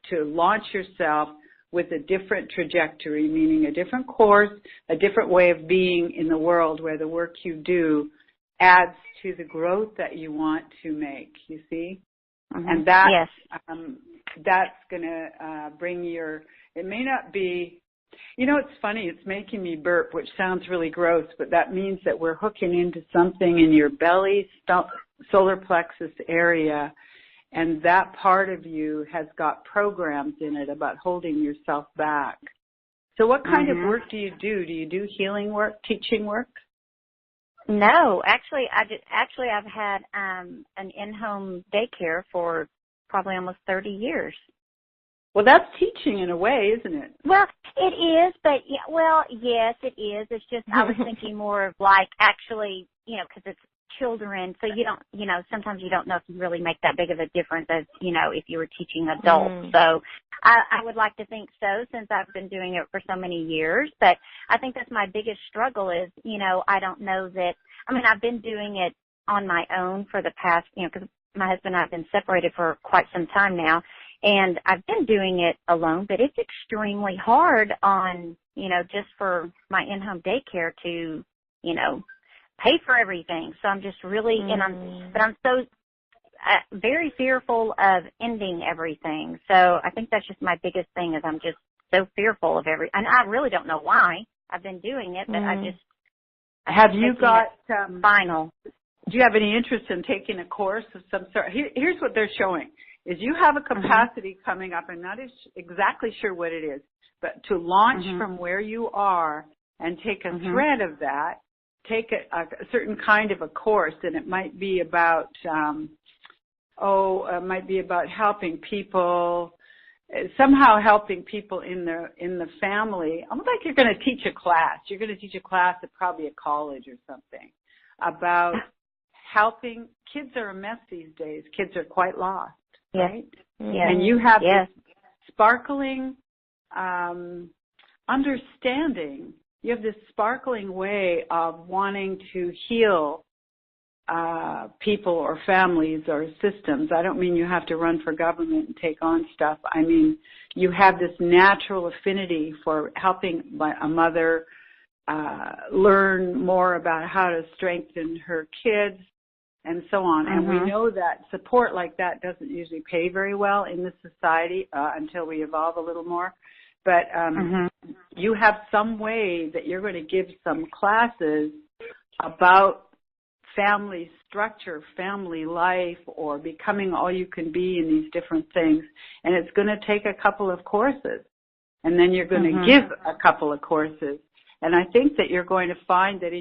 to launch yourself with a different trajectory, meaning a different course, a different way of being in the world, where the work you do adds to the growth that you want to make, you see? Mm-hmm. And that, that's going to bring it may not be, it's funny, it's making me burp, which sounds really gross, but that means that we're hooking into something in your belly, solar plexus area, and that part of you has got programs in it about holding yourself back. So what kind of work do you do? Do you do healing work, teaching work? No, actually, I've had an in-home daycare for probably almost 30 years. Well, that's teaching in a way, isn't it? Well, it is, but yes, it is. It's just I was thinking more of like actually, because it's children, so you don't, sometimes you don't know if you really make that big of a difference as, if you were teaching adults. So I would like to think so, since I've been doing it for so many years. But I think that's my biggest struggle is, I don't know that, I've been doing it on my own for the past, because my husband and I have been separated for quite some time now. And I've been doing it alone, but it's extremely hard on, just for my in-home daycare to, pay for everything. So I'm just really, but I'm so very fearful of ending everything. So I think that's just my biggest thing is I'm just so fearful of and I really don't know why I've been doing it, but have you got, final. do you have any interest in taking a course of some sort? Here's what they're showing, is you have a capacity coming up. I'm not exactly sure what it is, but to launch from where you are and take a thread of that, take a certain kind of a course, and it might be about, it might be about helping people, somehow helping people in the family. Almost like you're going to teach a class. You're going to teach a class at probably a college or something about helping. Kids are a mess these days. Kids are quite lost, right? Yes. And you have this sparkling understanding. You have this sparkling way of wanting to heal people or families or systems. I don't mean you have to run for government and take on stuff. I mean, you have this natural affinity for helping a mother learn more about how to strengthen her kids and so on. And we know that support like that doesn't usually pay very well in this society until we evolve a little more. But you have some way that you're going to give some classes about family structure, family life, or becoming all you can be in these different things. And it's going to take a couple of courses. And then you're going to give a couple of courses. And I think that you're going to find that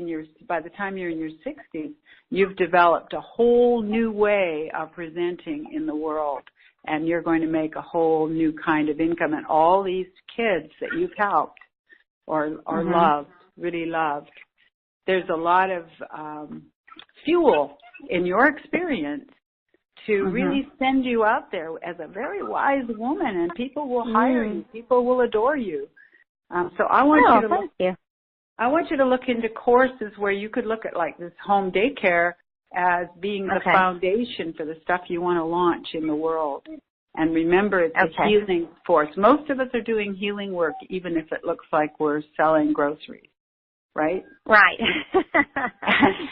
by the time you're in your 60s, you've developed a whole new way of presenting in the world. And you're going to make a whole new kind of income. And all these kids that you've helped or loved, really loved, there's a lot of fuel in your experience to really send you out there as a very wise woman, and people will hire you. People will adore you. So I want I want you to look into courses where you could look at like this home daycare as being the foundation for the stuff you want to launch in the world. And remember, it's a healing force. Most of us are doing healing work, even if it looks like we're selling groceries, right? Right.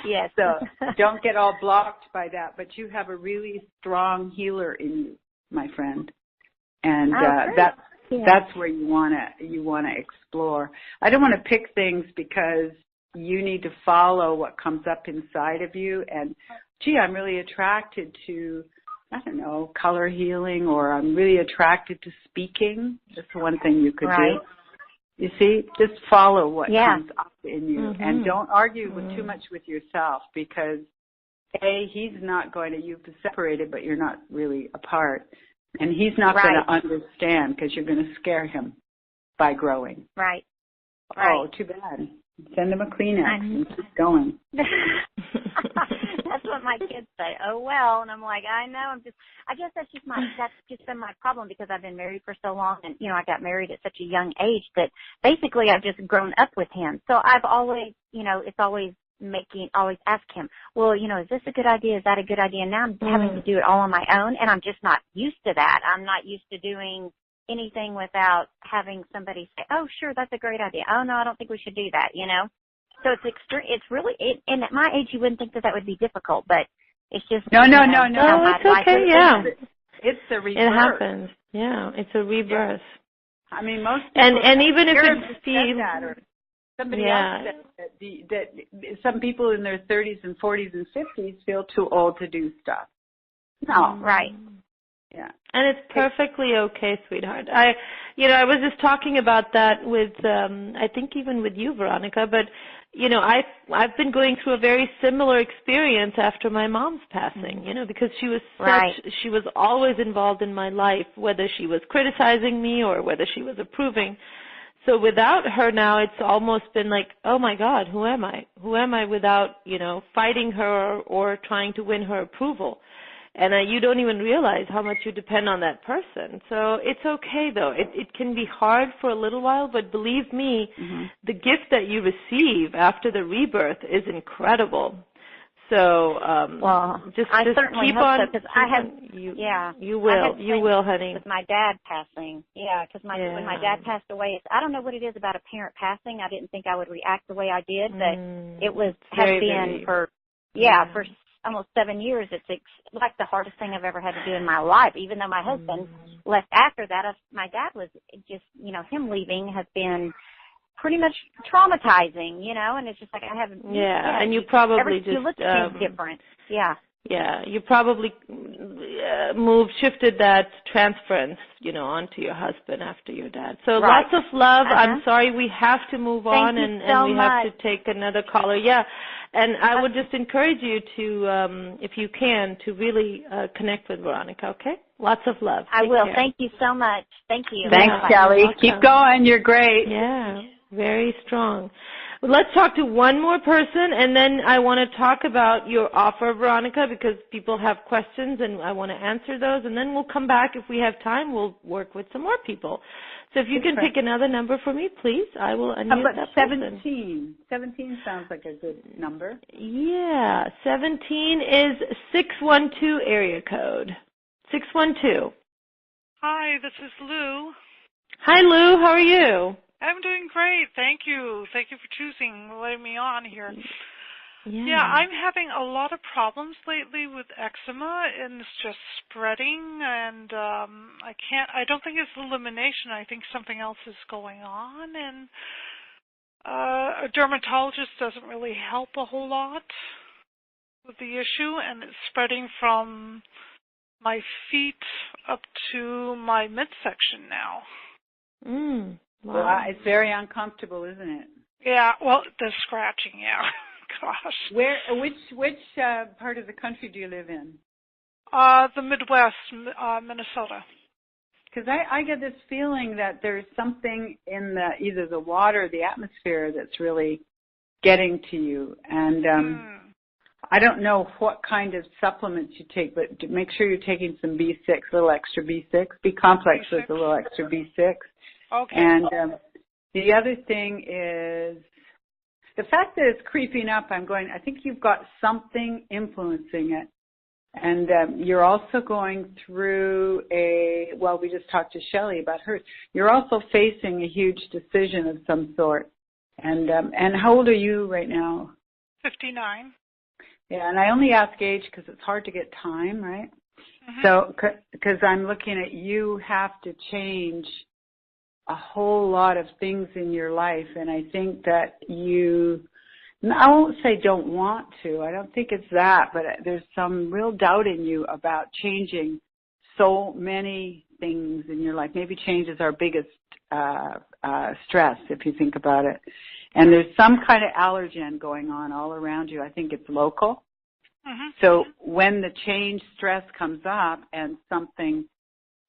Yes. So don't get all blocked by that. But you have a really strong healer in you, my friend. And that's where you wanna explore. I don't want to pick things because you need to follow what comes up inside of you. And gee, I'm really attracted to, I don't know, color healing, or I'm really attracted to speaking. That's one thing you could do. You see, just follow what comes up in you, and don't argue too much with yourself, because he's not going to, you've separated, but you're not really apart. And he's not going to understand because you're going to scare him by growing. Right. Oh, too bad. Send him a Kleenex and keep going. That's what my kids say. Oh, well. And I'm like, I know. I guess that's just been my problem, because I've been married for so long. And, I got married at such a young age that basically I've just grown up with him. So I've always, it's always ask him, well, is this a good idea? Is that a good idea? And now I'm having to do it all on my own, and I'm just not used to that. I'm not used to doing anything without having somebody say, oh, sure, that's a great idea. Oh, no, I don't think we should do that, So it's really, and at my age, you wouldn't think that would be difficult, but it's just. No, it's okay, It's a rebirth. It happens. Yeah, it's a rebirth. I mean, most people. And even if it feels. Somebody else said that some people in their 30s and 40s and 50s feel too old to do stuff. No. Right. Yeah. And it's perfectly okay, sweetheart. I was just talking about that with, I think even with you, Veronica, but, I've been going through a very similar experience after my mom's passing, because she was she was always involved in my life, whether she was criticizing me or whether she was approving. So without her now, it's almost been like, oh my God, who am I? Who am I without, fighting her or trying to win her approval? And you don't even realize how much you depend on that person. So it's okay, though. It can be hard for a little while, but believe me, the gift that you receive after the rebirth is incredible. So just I certainly keep hope on. so, because I have, you will, honey. With my dad passing, because when my dad passed away, I don't know what it is about a parent passing. I didn't think I would react the way I did, but it for almost 7 years. It's like the hardest thing I've ever had to do in my life. Even though my husband left after that, my dad was just, him leaving has been pretty much traumatizing, and it's just like I haven't. Yeah, and you probably you look at things different. Yeah. Yeah, you probably shifted that transference, onto your husband after your dad. So lots of love. I'm sorry we have to move on, and we have to take another caller. Yeah, and I would just encourage you to, if you can, to really connect with Veronica, okay? Lots of love. I will. Thank you so much. Thank you. Thanks, Kelly. Keep going. You're great. Yeah, very strong. Let's talk to one more person, and then I want to talk about your offer, Veronica, because people have questions, and I want to answer those. And then we'll come back. If we have time, we'll work with some more people. So if you can pick another number for me, please, I will unmute that person. 17? 17 sounds like a good number. Yeah, 17 is 612 area code. 612. Hi, this is Lou. Hi, Lou. How are you? I'm doing great. Thank you. Thank you for letting me on here. Yeah, I'm having a lot of problems lately with eczema, and it's just spreading, and I don't think it's elimination. I think something else is going on, and a dermatologist doesn't really help a whole lot with the issue, and it's spreading from my feet up to my midsection now. Wow. Well, it's very uncomfortable, isn't it? Yeah, well, the scratching, yeah. Gosh. Which part of the country do you live in? The Midwest, Minnesota. Because I get this feeling that there's something in either the water or the atmosphere that's really getting to you. And I don't know what kind of supplements you take, but make sure you're taking some B6, a little extra B6. B-complex with a little extra B6. Okay. And the other thing is the fact that it's creeping up. I think you've got something influencing it. And you're also going through we just talked to Shelley about hers. You're also facing a huge decision of some sort. And how old are you right now? 59. Yeah, and I only ask age because it's hard to get time, right? Mm-hmm. So, because I'm looking at you have to change a whole lot of things in your life, and I think that I won't say don't want to, I don't think it's that, but there's some real doubt in you about changing so many things in your life. Maybe change is our biggest stress, if you think about it. And there's some kind of allergen going on all around you. I think it's local. Mm-hmm. So when the change stress comes up and something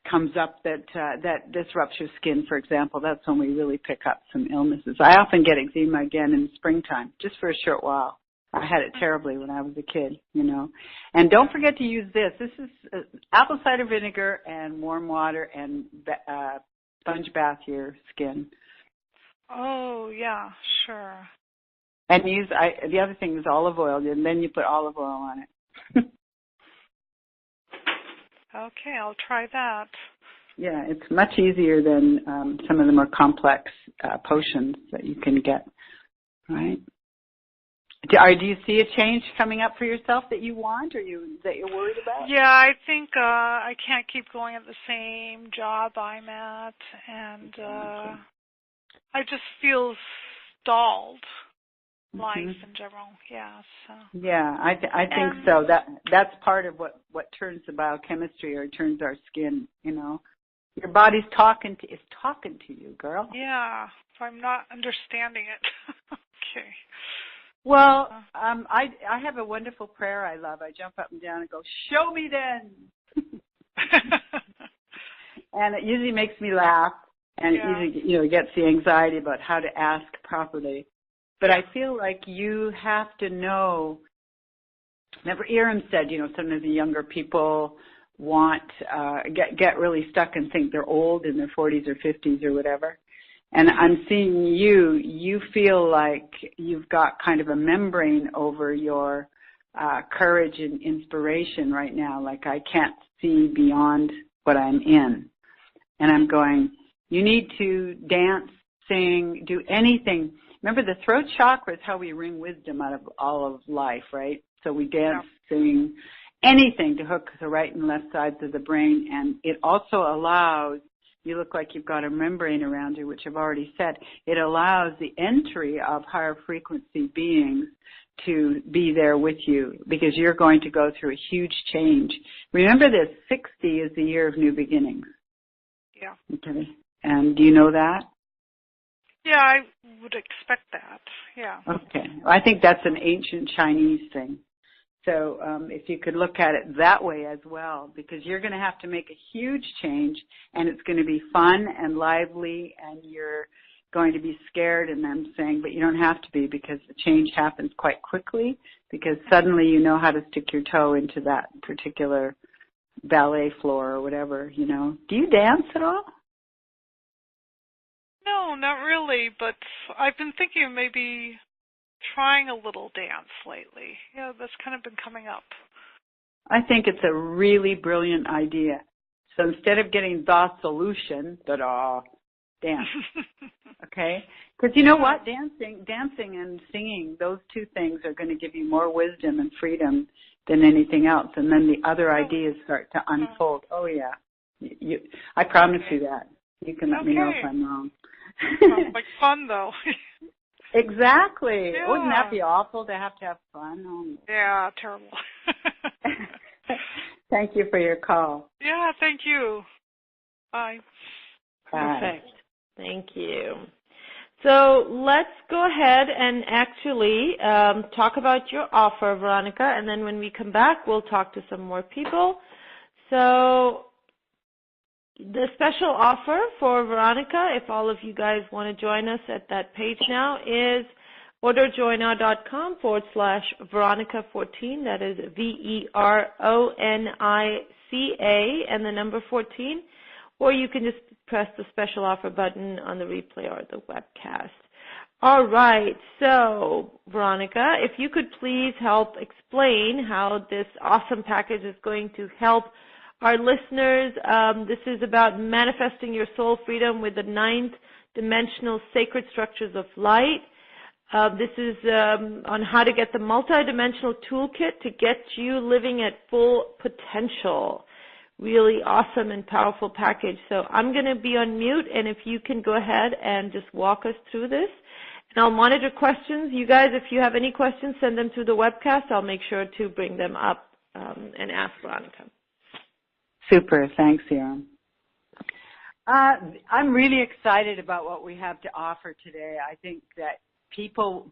comes up that disrupts your skin, for example, that's when we really pick up some illnesses. I often get eczema again in the springtime, just for a short while. I had it terribly when I was a kid, And don't forget to use this. This is apple cider vinegar and warm water and sponge bath your skin. Oh, yeah, sure. And the other thing is olive oil, and then you put olive oil on it. Okay, I'll try that. Yeah, it's much easier than some of the more complex potions that you can get, right? Do you see a change coming up for yourself that you want or that you're worried about? Yeah, I think I can't keep going at the same job I'm at, and I just feel stalled. Life in general, yeah. So. Yeah, I think so. That's part of what turns the biochemistry or turns our skin. Your body's talking to you, girl. Yeah, so I'm not understanding it. Okay. Well, I have a wonderful prayer I love. I jump up and down and go, "Show me then," and it usually makes me laugh, and it usually gets the anxiety about how to ask properly. But I feel like you have to know, remember Eram said, some of the younger people get really stuck and think they're old in their 40s or 50s or whatever. And I'm seeing you feel like you've got kind of a membrane over your courage and inspiration right now. Like I can't see beyond what I'm in. And I'm going, you need to dance, sing, do anything. Remember, the throat chakra is how we wring wisdom out of all of life, right? So we dance, sing, anything to hook the right and left sides of the brain. And it also allows, you look like you've got a membrane around you, which I've already said. It allows the entry of higher frequency beings to be there with you because you're going to go through a huge change. Remember this, 60 is the year of new beginnings. Yeah. Okay. And do you know that? Yeah, I would expect that. Yeah. Okay. I think that's an ancient Chinese thing. So if you could look at it that way as well, because you're going to have to make a huge change, and it's going to be fun and lively, and you're going to be scared, and I'm saying, but you don't have to be, because the change happens quite quickly, because suddenly you know how to stick your toe into that particular ballet floor or whatever, you know. Do you dance at all? No, not really, but I've been thinking of maybe trying a little dance lately. Yeah, that's kind of been coming up. I think it's a really brilliant idea. So instead of getting the solution, ta-da, dance. Okay? Because you know what? Dancing and singing, those two things are going to give you more wisdom and freedom than anything else. And then the other ideas start to unfold. Oh, yeah. I promise you that. You can let me know if I'm wrong. Sounds like fun, though. Exactly. Yeah. Wouldn't that be awful to have fun? Oh. Yeah, terrible. Thank you for your call. Yeah, thank you. Bye. Perfect. Thank you. So let's go ahead and actually talk about your offer, Veronica, and then when we come back, we'll talk to some more people. So the special offer for Veronica, if all of you guys want to join us at that page now, is orderjoiner.com/Veronica14. That is VERONICA and the number 14. Or you can just press the special offer button on the replay or the webcast. All right. So, Veronica, if you could please help explain how this awesome package is going to help our listeners. This is about manifesting your soul freedom with the 9th dimensional sacred structures of light. This is on how to get the multi-dimensional toolkit to get you living at full potential. Really awesome and powerful package. So I'm going to be on mute, and if you can go ahead and just walk us through this. And I'll monitor questions. You guys, if you have any questions, send them through the webcast. I'll make sure to bring them up and ask Veronica. Super. Thanks, Erin. I'm really excited about what we have to offer today. I think that people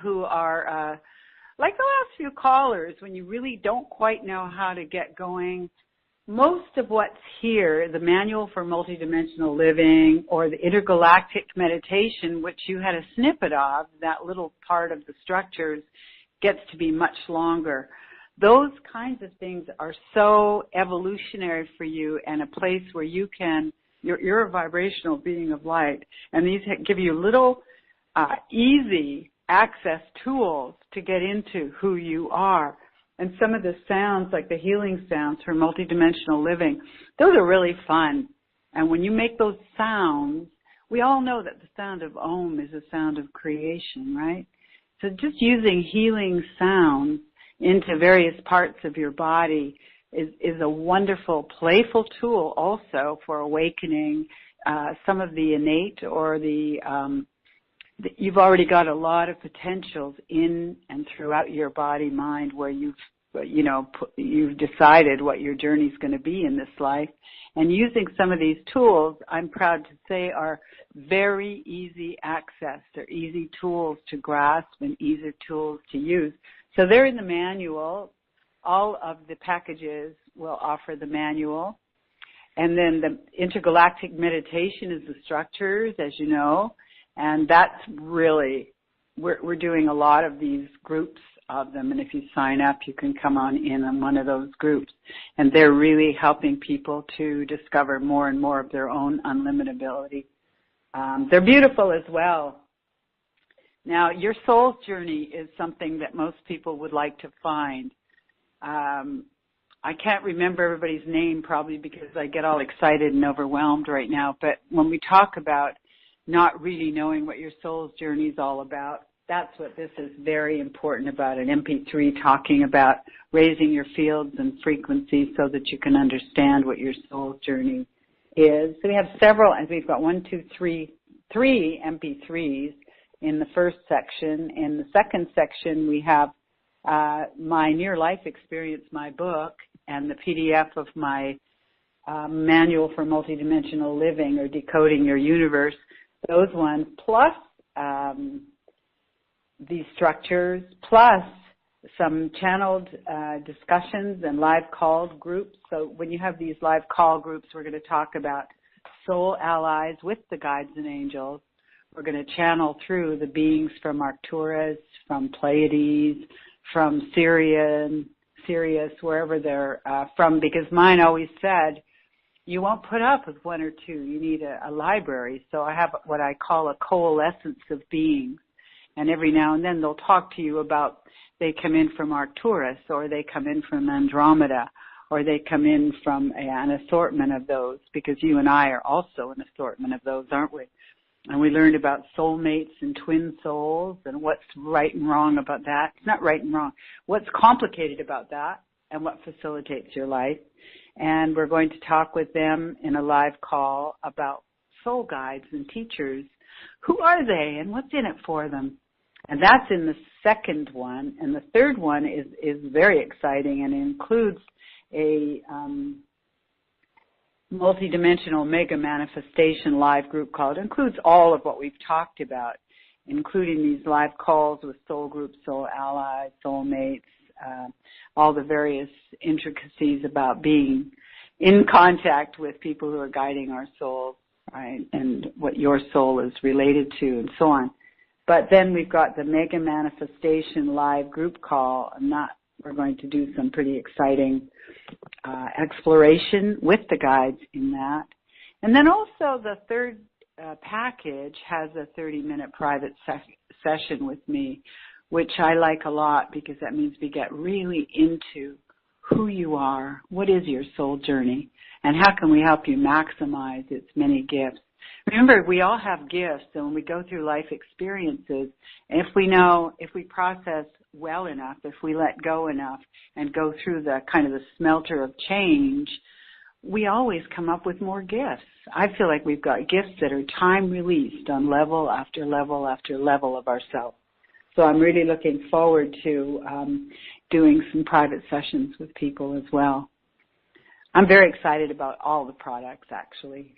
who are, like the last few callers, when you really don't quite know how to get going, most of what's here, the manual for multidimensional living or the intergalactic meditation, which you had a snippet of, that little part of the structures, gets to be much longer. Those kinds of things are so evolutionary for you, and a place where you can, you're a vibrational being of light, and these give you little easy access tools to get into who you are. And some of the sounds, like the healing sounds for multidimensional living, those are really fun. And when you make those sounds, we all know that the sound of Om is a sound of creation, right? So just using healing sounds into various parts of your body is a wonderful, playful tool also for awakening some of the innate or you've already got a lot of potentials in and throughout your body, mind, where you've decided what your journey's going to be in this life. And using some of these tools, I'm proud to say, are very easy access. They're easy tools to grasp and easy tools to use. So they're in the manual. All of the packages will offer the manual. And then the intergalactic meditation is the structures, as you know. And that's really, we're doing a lot of these groups of them. And if you sign up, you can come on one of those groups. And they're really helping people to discover more and more of their own unlimitability. They're beautiful as well. Now, your soul's journey is something that most people would like to find. I can't remember everybody's name probably because I get all excited and overwhelmed right now, but when we talk about not really knowing what your soul's journey is all about, that's what this is very important about, an MP3 talking about raising your fields and frequencies so that you can understand what your soul's journey is. So we have several, and we've got three MP3s in the first section. In the second section, we have my near life experience, my book, and the PDF of my manual for multidimensional living, or Decoding Your You-niverse. Those ones, plus these structures, plus some channeled discussions and live called groups. So when you have these live call groups, we're going to talk about soul allies with the guides and angels. We're going to channel through the beings from Arcturus, from Pleiades, from Sirius, wherever they're from, because mine always said, you won't put up with one or two. You need a library. So I have what I call a coalescence of beings. And every now and then they'll talk to you about they come in from Arcturus, or they come in from Andromeda, or they come in from an assortment of those, because you and I are also an assortment of those, aren't we? And we learned about soulmates and twin souls and what's right and wrong about that. It's not right and wrong. What's complicated about that and what facilitates your life. And we're going to talk with them in a live call about soul guides and teachers. Who are they and what's in it for them? And that's in the second one. And the third one is very exciting, and it includes a multi-dimensional mega manifestation live group call. It includes all of what we've talked about, including these live calls with soul groups, soul allies, soulmates, all the various intricacies about being in contact with people who are guiding our souls, right, and what your soul is related to, and so on. But then we've got the mega manifestation live group call, and that we're going to do some pretty exciting exploration with the guides in that. And then also the third package has a 30-minute private session with me, which I like a lot because that means we get really into who you are, what is your soul journey, and how can we help you maximize its many gifts. Remember, we all have gifts, and when we go through life experiences, if we process well enough, if we let go enough and go through the kind of the smelter of change, we always come up with more gifts. I feel like we've got gifts that are time released on level after level after level of ourselves. So I'm really looking forward to doing some private sessions with people as well. I'm very excited about all the products, actually.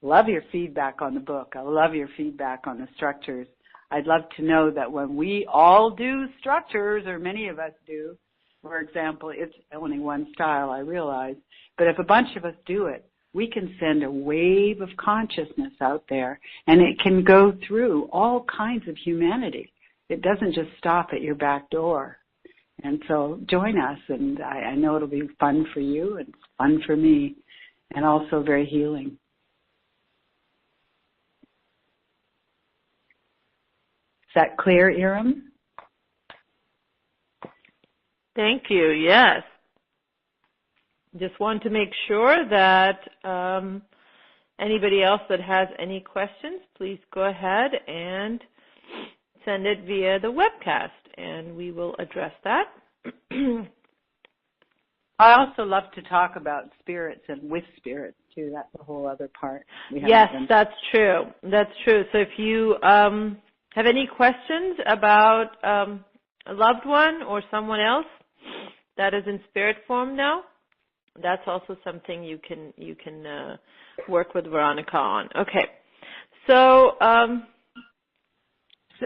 Love your feedback on the book. I love your feedback on the structures. I'd love to know that when we all do structures, or many of us do, for example, it's only one style, I realize, but if a bunch of us do it, we can send a wave of consciousness out there, and it can go through all kinds of humanity. It doesn't just stop at your back door. And so join us, and I know it'll be fun for you and fun for me, and also very healing. Is that clear, Iram? Thank you. Yes. Just want to make sure that anybody else that has any questions, please go ahead and send it via the webcast, and we will address that. I also love to talk about spirits and with spirits, too. That's a whole other part. Yes, that's true. That's true. So if you have any questions about a loved one or someone else that is in spirit form now, that's also something you can work with Veronica on. Okay. So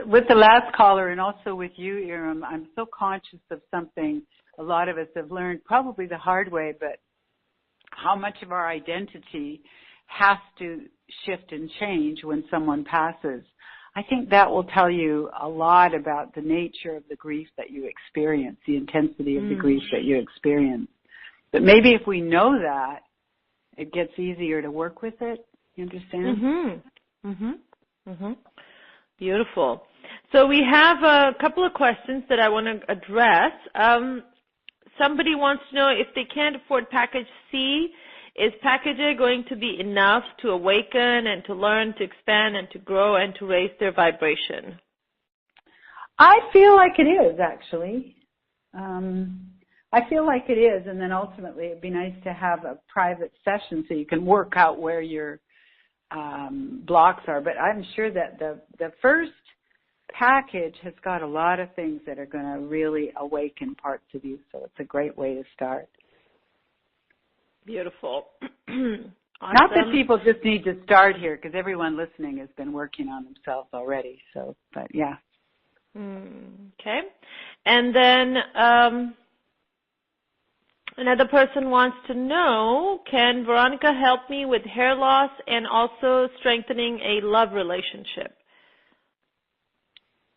with the last caller and also with you, Iram, I'm so conscious of something a lot of us have learned, probably the hard way, but how much of our identity has to shift and change when someone passes. I think that will tell you a lot about the nature of the grief that you experience, the intensity of the grief that you experience. But maybe if we know that, it gets easier to work with it. You understand? Beautiful. So we have a couple of questions that I want to address. Somebody wants to know if they can't afford package C, is package A going to be enough to awaken and to learn, to expand and to grow and to raise their vibration? I feel like it is, actually. I feel like it is, and then ultimately it'd be nice to have a private session so you can work out where your blocks are. But I'm sure that the first package has got a lot of things that are going to really awaken parts of you, so it's a great way to start. Beautiful. Awesome. Not that people just need to start here, because everyone listening has been working on themselves already. So, but yeah. Okay. And then another person wants to know, can Veronica help me with hair loss and also strengthening a love relationship?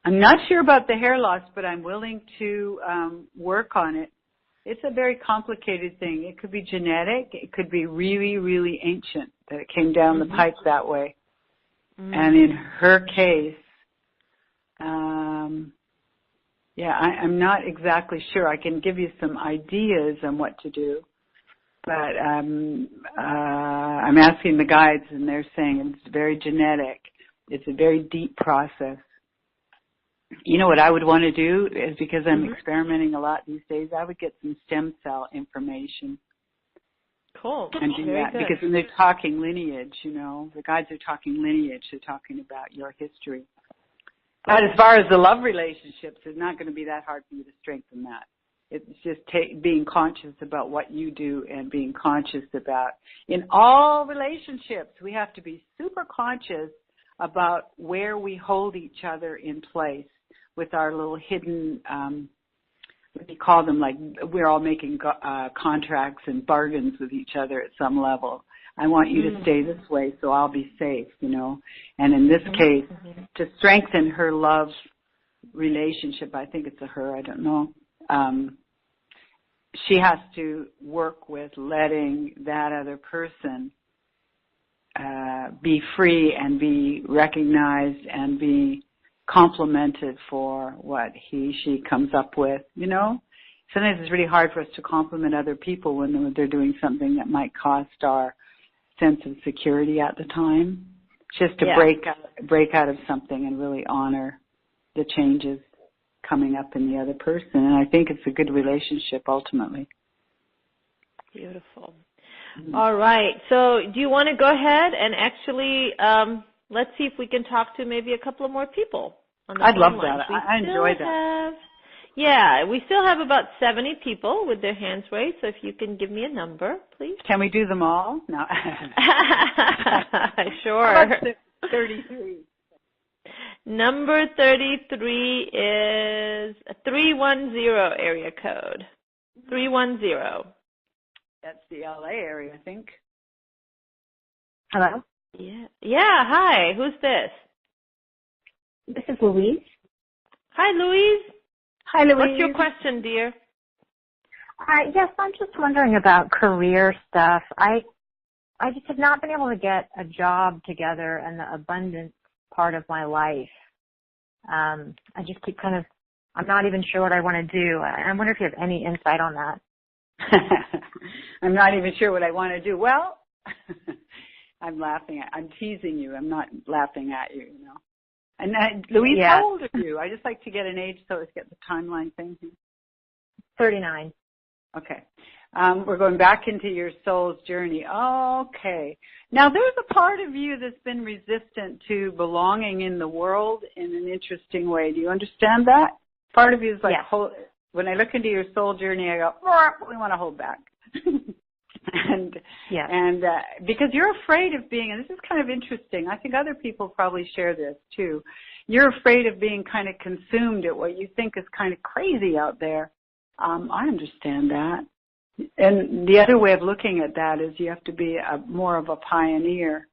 I'm not sure about the hair loss, but I'm willing to work on it. It's a very complicated thing. It could be genetic. It could be really, really ancient, that it came down the pipe that way. And in her case, I'm not exactly sure. I can give you some ideas on what to do, but I'm asking the guides, and they're saying it's very genetic. It's a very deep process. You know what I would want to do is, because I'm experimenting a lot these days, I would get some stem cell information. Cool. And do Very that, good. because when they're talking lineage, you know, the guides are talking lineage, they're talking about your history. But as far as the love relationships, it's not going to be that hard for you to strengthen that. It's just being conscious about what you do and being conscious about, in all relationships, we have to be super conscious about where we hold each other in place with our little hidden, we call them, like, we're all making contracts and bargains with each other at some level. I want you to stay this way so I'll be safe, you know. And in this case, to strengthen her love relationship, I think it's a her, I don't know, she has to work with letting that other person be free and be recognized and be complimented for what she comes up with, you know. Sometimes it's really hard for us to compliment other people when they're doing something that might cost our sense of security at the time. Just to break out of something and really honor the changes coming up in the other person. And I think it's a good relationship ultimately. Beautiful. All right. So do you want to go ahead and actually let's see if we can talk to maybe a couple of more people on the I'd love line. that. I enjoy that. We still have about 70 people with their hands raised, so if you can give me a number, please. Can we do them all? No. Sure. How about 33? Number 33 is a 310 area code. 310. That's the LA area, I think. Hello? Yeah. Hi. Who's this? This is Louise. Hi, Louise. Hi, Louise. What's your question, dear? Yes, I'm just wondering about career stuff. I just have not been able to get a job together in the abundance part of my life. I just keep I'm not even sure what I want to do. I wonder if you have any insight on that. I'm not even sure what I want to do. Well, I'm teasing you. I'm not laughing at you, you know. And Louise, how old are you? I just like to get an age so let's get the timeline thing here. 39. Okay. We're going back into your soul's journey. Okay. Now, there's a part of you that's been resistant to belonging in the world in an interesting way. Do you understand that? Part of you is like, when I look into your soul journey, I go, we want to hold back. And because you're afraid of being, and this is kind of interesting, I think other people probably share this too, you're afraid of being kind of consumed at what you think is kind of crazy out there. I understand that. And the other way of looking at that is you have to be more of a pioneer.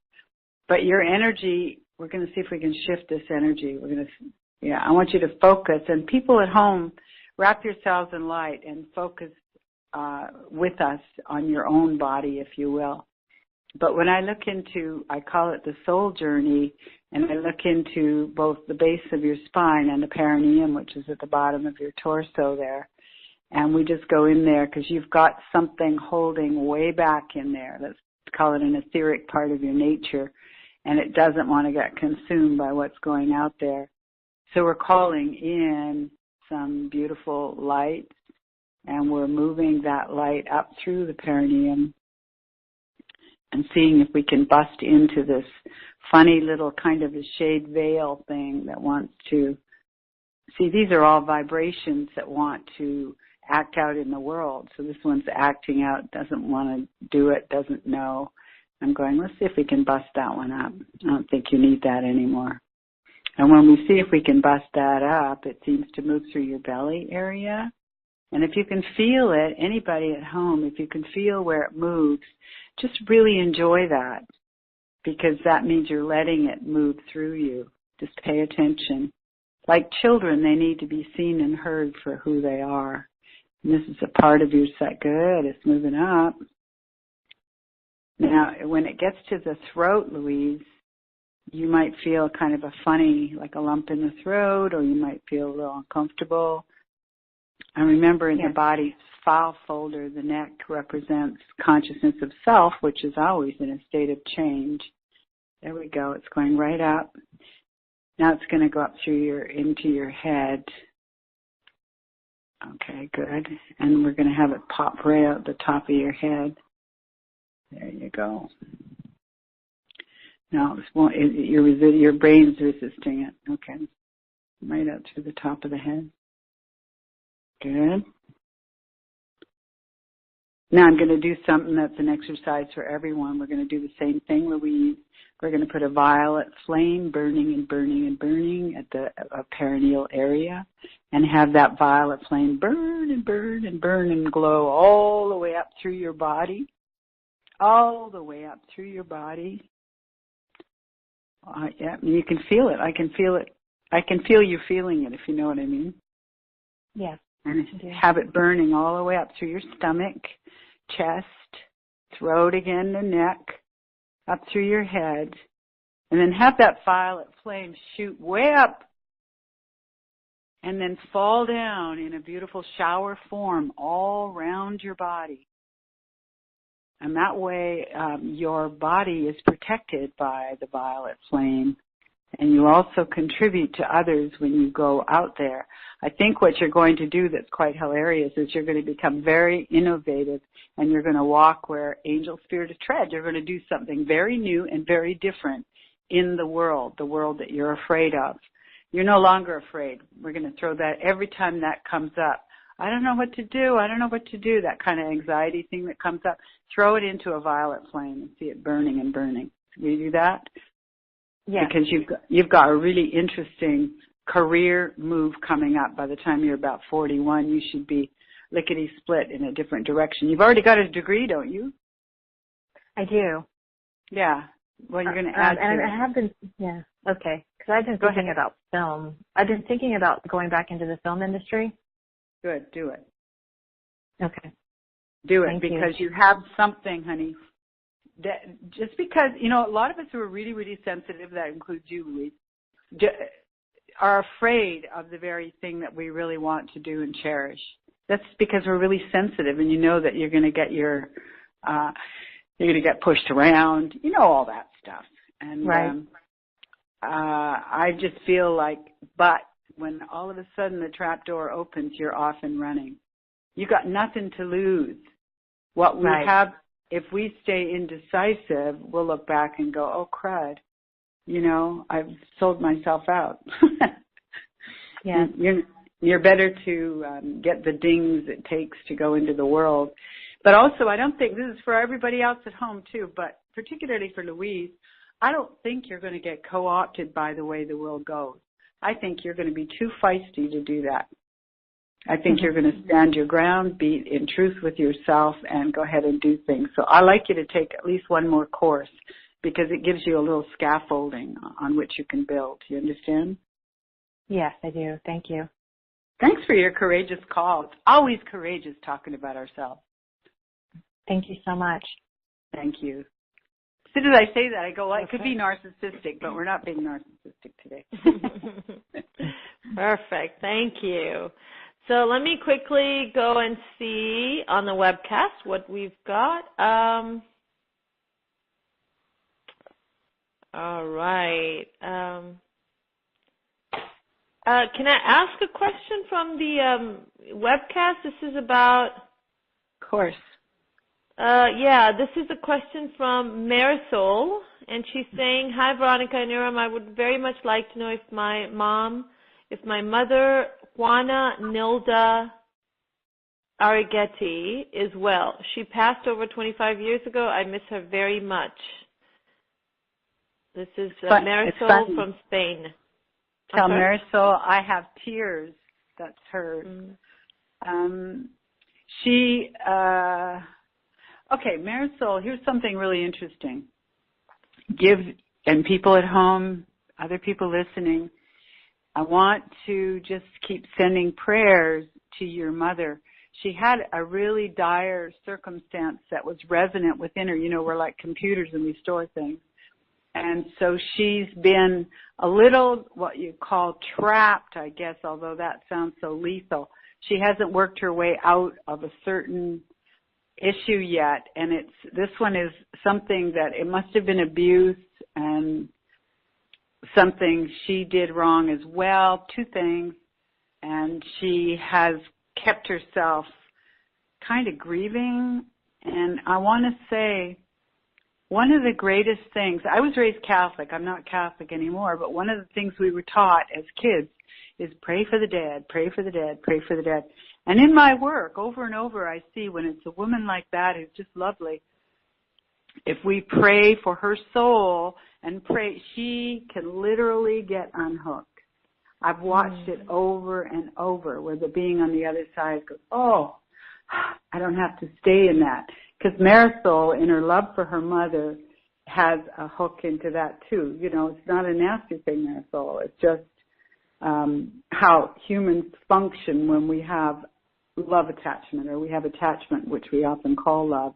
But your energy, we're going to see if we can shift this energy. I want you to focus. And people at home, wrap yourselves in light and focus with us on your own body, if you will. But when I look into, I call it the soul journey, and I look into both the base of your spine and the perineum, which is at the bottom of your torso there, and we just go in there because you've got something holding way back in there. Let's call it an etheric part of your nature, and it doesn't want to get consumed by what's going out there. So we're calling in some beautiful light, and we're moving that light up through the perineum and seeing if we can bust into this funny little kind of a shade veil thing that wants to, see, these are all vibrations that want to act out in the world. So this one's acting out, doesn't want to do it, doesn't know. I'm going, let's see if we can bust that one up. I don't think you need that anymore. And when we see if we can bust that up, it seems to move through your belly area. And if you can feel it, anybody at home, if you can feel where it moves, just really enjoy that, because that means you're letting it move through you. Just pay attention. Like children, they need to be seen and heard for who they are. And this is a part of you that's good. It's moving up. Now, when it gets to the throat, Louise, you might feel kind of a funny, like a lump in the throat, or you might feel a little uncomfortable. And remember, in the body's file folder, the neck represents consciousness of self, which is always in a state of change. There we go. It's going right up. Now it's going to go up through into your head. Okay, good. And we're going to have it pop right out the top of your head. There you go. Now, your brain's resisting it. Okay. Right out through the top of the head. Good. Now I'm going to do something that's an exercise for everyone. We're going to do the same thing, Louise. We're going to put a violet flame burning and burning and burning at the perineal area, and have that violet flame burn and burn and burn and glow all the way up through your body. All the way up through your body. Yeah, you can feel it. I can feel it. I can feel you feeling it, if you know what I mean. Yes. And have it burning all the way up through your stomach, chest, throat again, the neck, up through your head. And then have that violet flame shoot way up and then fall down in a beautiful shower form all around your body. And that way your body is protected by the violet flame. And you also contribute to others when you go out there. I think what you're going to do that's quite hilarious is you're going to become very innovative, and you're going to walk where angels fear to tread. You're going to do something very new and very different in the world that you're afraid of. You're no longer afraid. We're going to throw that every time that comes up. I don't know what to do. I don't know what to do. That kind of anxiety thing that comes up. Throw it into a violet flame and see it burning and burning. Will you do that? Yeah. Because you've got a really interesting career move coming up. By the time you're about 41, you should be lickety-split in a different direction. You've already got a degree, don't you? I do. Yeah. Well, you're going to add and to I have been, yeah, okay. Because I've been thinking about film. I've been thinking about going back into the film industry. Good. Do it. Okay. Do it. Thank because you have something, honey. That just because, a lot of us who are really, really sensitive, that includes you, Louise, are afraid of the very thing that we really want to do and cherish. That's because we're really sensitive, and you know that you're going to get you're going to get pushed around, all that stuff. And right. I just feel like, but when all of a sudden the trap door opens, you're off and running. You got nothing to lose. What we have, if we stay indecisive, we'll look back and go, oh, crud, I've sold myself out. Yeah. You're better to get the dings it takes to go into the world. But also, I don't think, this is for everybody else at home too, but particularly for Louise, I don't think you're going to get co-opted by the way the world goes. I think you're going to be too feisty to do that. I think you're going to stand your ground, be in truth with yourself, and go ahead and do things. So I like you to take at least one more course, because it gives you a little scaffolding on which you can build. You understand? Yes, I do. Thank you. Thanks for your courageous call. It's always courageous talking about ourselves. Thank you so much. Thank you. soon as I say that, I go, well, it could be narcissistic, but we're not being narcissistic today. Perfect. Thank you. So let me quickly go and see on the webcast what we've got. All right. Can I ask a question from the webcast? This is about... Of course. This is a question from Marisol, and she's saying, "Hi, Veronica and Iram. I would very much like to know if my mother, Juana Nilda Arrighetti, is well. She passed over 25 years ago. I miss her very much." This is Marisol from Spain. Tell Marisol I have tears. That's hers. Okay, Marisol, here's something really interesting. And people at home, other people listening, I want to just keep sending prayers to your mother. She had a really dire circumstance that was resonant within her. You know, we're like computers and we store things. And so she's been a little, what you call trapped, I guess, although that sounds so lethal. She hasn't worked her way out of a certain issue yet, and this one is something that it must have been abuse and something she did wrong as well, two things, and she has kept herself kind of grieving. And I want to say one of the greatest things, I was raised Catholic, I'm not Catholic anymore, but one of the things we were taught as kids is pray for the dead, pray for the dead, pray for the dead. And in my work, over and over, I see when it's a woman like that who's just lovely, if we pray for her soul and pray, she can literally get unhooked. I've watched it over and over where the being on the other side goes, oh, I don't have to stay in that. Because Marisol, in her love for her mother, has a hook into that too. You know, it's not a nasty thing, Marisol. It's just how humans function when we have love attachment, or we have attachment, which we often call love.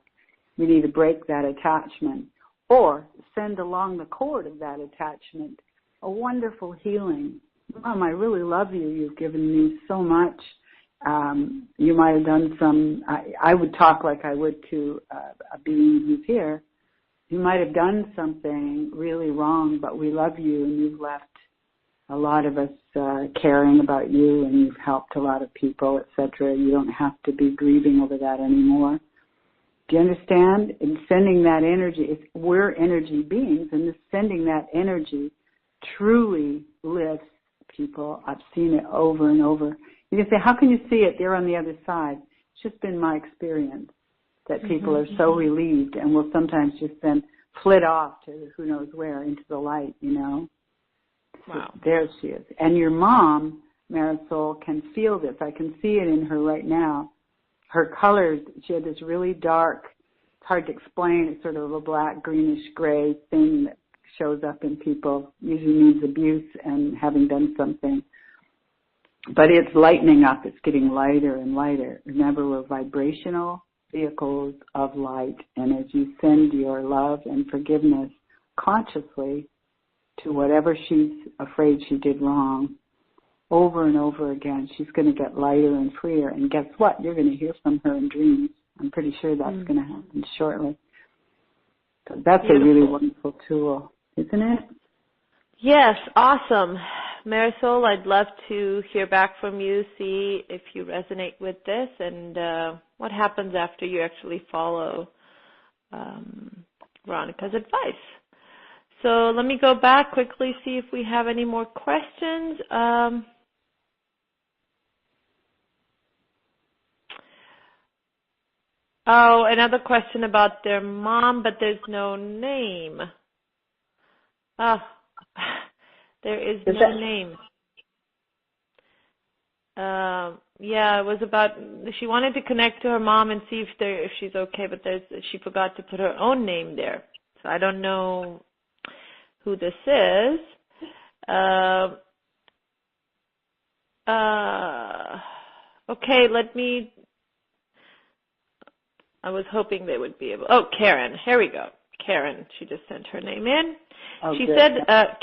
We need to break that attachment or send along the cord of that attachment a wonderful healing. Mom, I really love you. You've given me so much. You might have done some, I would talk like I would to a being who's here. You might have done something really wrong, but we love you, and you've left a lot of us caring about you, and you've helped a lot of people, etc. You don't have to be grieving over that anymore. Do you understand? And sending that energy, we're energy beings, and just sending that energy truly lifts people. I've seen it over and over. You can say, how can you see it? They're on the other side. It's just been my experience that people are so relieved and will sometimes just then flit off to who knows where, into the light, you know. Wow. So there she is. And your mom, Marisol, can feel this. I can see it in her right now. Her colors, she had this really dark, it's hard to explain, it's sort of a black, greenish, gray thing that shows up in people, usually means abuse and having done something. But it's lightening up. It's getting lighter and lighter. Remember, we're vibrational vehicles of light. And as you send your love and forgiveness consciously to whatever she's afraid she did wrong, over and over again, she's going to get lighter and freer. And guess what? You're going to hear from her in dreams. I'm pretty sure that's going to happen shortly. So that's a really wonderful tool, isn't it? Yes, awesome. Marisol, I'd love to hear back from you, see if you resonate with this, and what happens after you actually follow Veronica's advice. So let me go back quickly, see if we have any more questions. Oh, another question about their mom, but there's no name. There is no name. It was about, she wanted to connect to her mom and see if she's okay, but she forgot to put her own name there. So I don't know who this is. Okay, I was hoping they would be able, Karen, here we go. Karen. She just sent her name in. Oh, She good. said,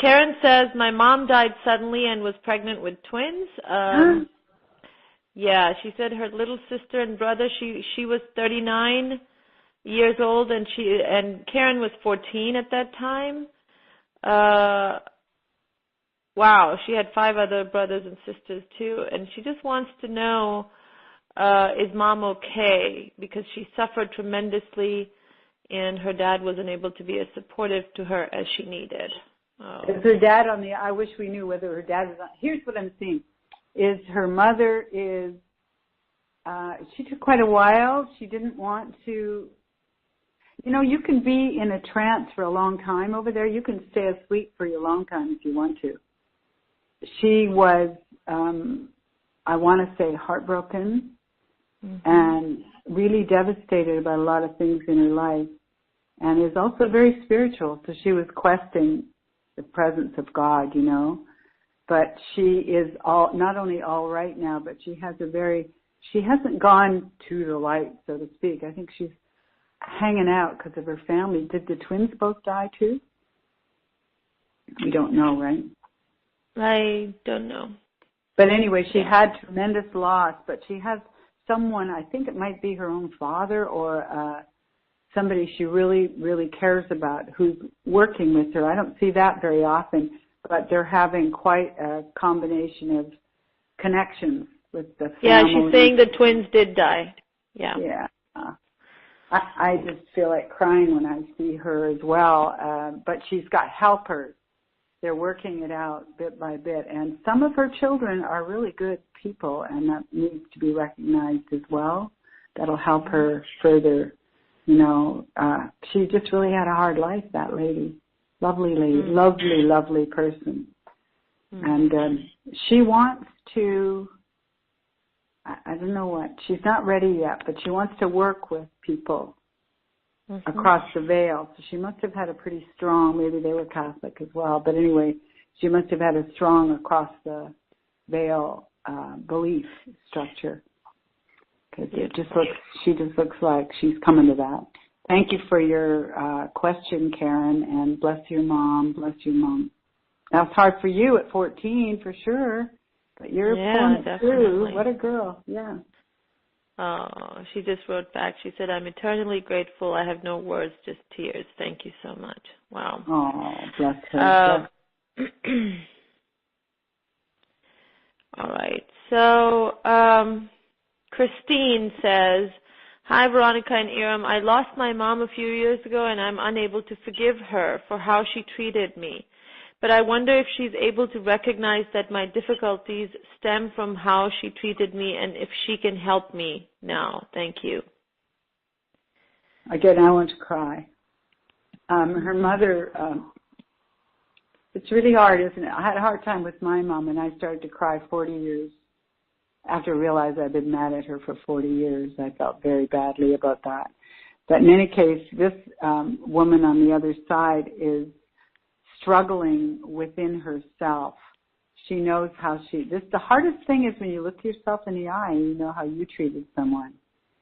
Karen says, my mom died suddenly and was pregnant with twins. Yeah, she said her little sister and brother, she was 39 years old, and Karen was 14 at that time. Wow, she had 5 other brothers and sisters too, and she just wants to know, is mom okay? Because she suffered tremendously, and her dad wasn't able to be as supportive to her as she needed. Oh. Is her dad I wish we knew whether her dad was on. Here's what I'm seeing. Is her mother she took quite a while. She didn't want to, you can be in a trance for a long time over there. You can stay asleep for a long time if you want to. She was, I want to say, heartbroken and really devastated about a lot of things in her life, and is also very spiritual. So she was questing the presence of God, But she is not only all right now, but she hasn't gone to the light, so to speak. I think she's hanging out because of her family. Did the twins both die too? We don't know, right? I don't know. But anyway, she had tremendous loss, but she has someone, I think it might be her own father or somebody she really, really cares about who's working with her. I don't see that very often, but they're having quite a combination of connections with the family. Yeah, she's saying the twins did die. Yeah. Yeah. I just feel like crying when I see her as well, but she's got helpers. They're working it out bit by bit, and some of her children are really good people, and that needs to be recognized as well. That'll help her further. She just really had a hard life, that lady. Lovely lady, lovely person. And she wants to, I don't know what, she's not ready yet, but she wants to work with people across the veil. So she must have had a pretty strong, maybe they were Catholic as well, but anyway, she must have had a strong across the veil belief structure. Because she just looks like she's coming to that. Thank you for your question, Karen, and bless your mom. That's hard for you at 14, for sure, but you're pulling it through. What a girl, yeah. Oh, she just wrote back. She said, I'm eternally grateful. I have no words, just tears. Thank you so much. Wow. Oh, bless her. All right. So, Christine says, hi, Veronica and Iram. I lost my mom a few years ago, and I'm unable to forgive her for how she treated me. But I wonder if she's able to recognize that my difficulties stem from how she treated me, and if she can help me now. Thank you. Again, I want to cry. Her mother, it's really hard, isn't it? I had a hard time with my mom, and I started to cry 40 years after I realized I'd been mad at her for 40 years. I felt very badly about that. But in any case, this woman on the other side is struggling within herself. She knows how the hardest thing is when you look yourself in the eye and you know how you treated someone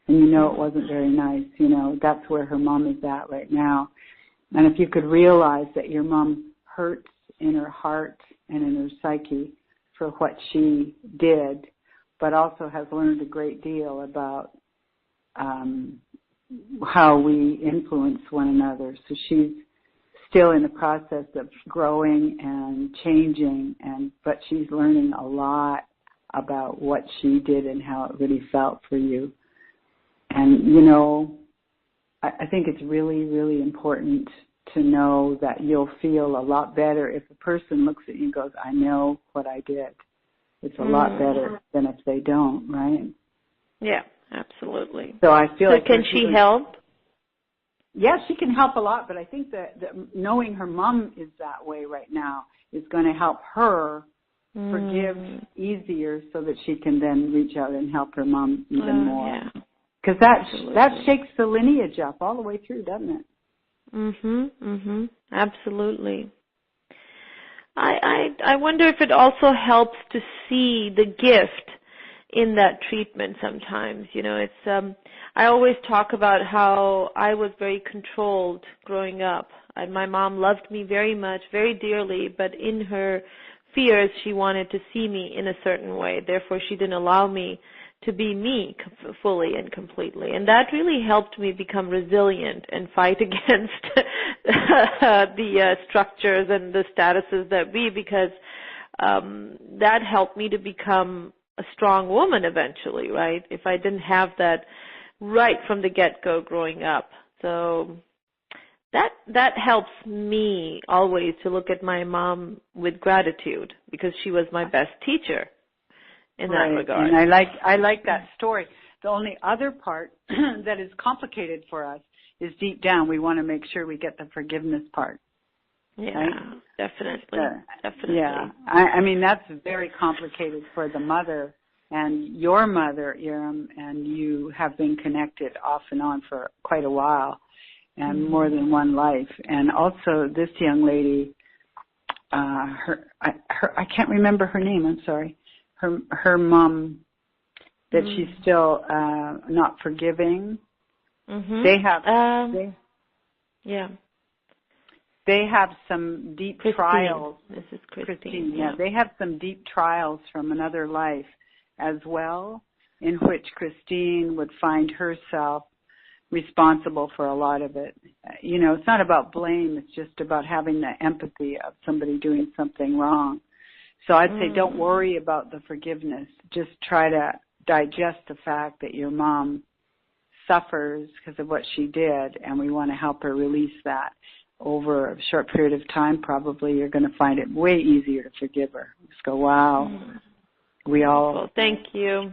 and you know it wasn't very nice. That's where her mom is at right now. And if you could realize that your mom hurts in her heart and in her psyche for what she did, but also has learned a great deal about how we influence one another. So she's still in the process of growing and changing, but she's learning a lot about what she did and how it really felt for you. And, I think it's really, really important to know that you'll feel a lot better if a person looks at you and goes, I know what I did. It's a lot better than if they don't, right? Yeah, absolutely. So I feel like... Can she help? Yes, she can help a lot, but I think that knowing her mom is that way right now is going to help her forgive easier so that she can then reach out and help her mom even more. Because that shakes the lineage up all the way through, doesn't it? Absolutely. I wonder if it also helps to see the gift in that treatment sometimes. I always talk about how I was very controlled growing up. And my mom loved me very much, very dearly, but in her fears, she wanted to see me in a certain way. Therefore, she didn't allow me to be me fully and completely. And that really helped me become resilient and fight against the structures and the statuses that because that helped me to become a strong woman eventually, right? If I didn't have that right from the get-go growing up. So that helps me always to look at my mom with gratitude because she was my best teacher in that regard. And I like that story. The only other part that is complicated for us is deep down we want to make sure we get the forgiveness part. Yeah, right? Definitely. Definitely. Yeah. I mean, that's very complicated for the mother. And your mother, Iram, and you have been connected off and on for quite a while and more than one life. And also this young lady, I can't remember her name, I'm sorry. Her mom, that she's still not forgiving. They have they have some deep trials. This is Christine. Yeah, they have some deep trials from another life as well, in which Christine would find herself responsible for a lot of it. It's not about blame, it's just about having the empathy of somebody doing something wrong. So I'd say don't worry about the forgiveness. Just try to digest the fact that your mom suffers because of what she did, and we want to help her release that. Over a short period of time, probably you're going to find it way easier to forgive her. Just go, wow. We all. Well, thank you.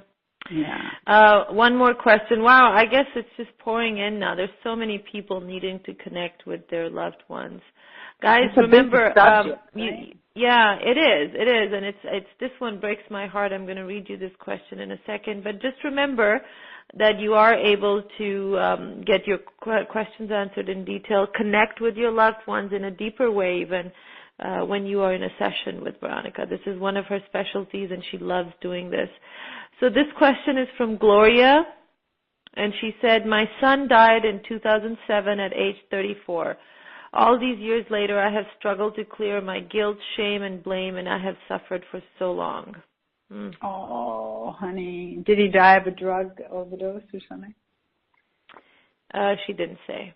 Yeah. One more question. Wow, I guess it's just pouring in now. There's so many people needing to connect with their loved ones. Guys, remember, subject, right? Yeah, it is, and it's this one breaks my heart. I'm going to read you this question in a second, but just remember that you are able to get your questions answered in detail, connect with your loved ones in a deeper way even when you are in a session with Veronica. This is one of her specialties, and she loves doing this. So this question is from Gloria, and she said, my son died in 2007 at age 34. All these years later, I have struggled to clear my guilt, shame, and blame, and I have suffered for so long. Oh, honey. Did he die of a drug overdose or something? She didn't say.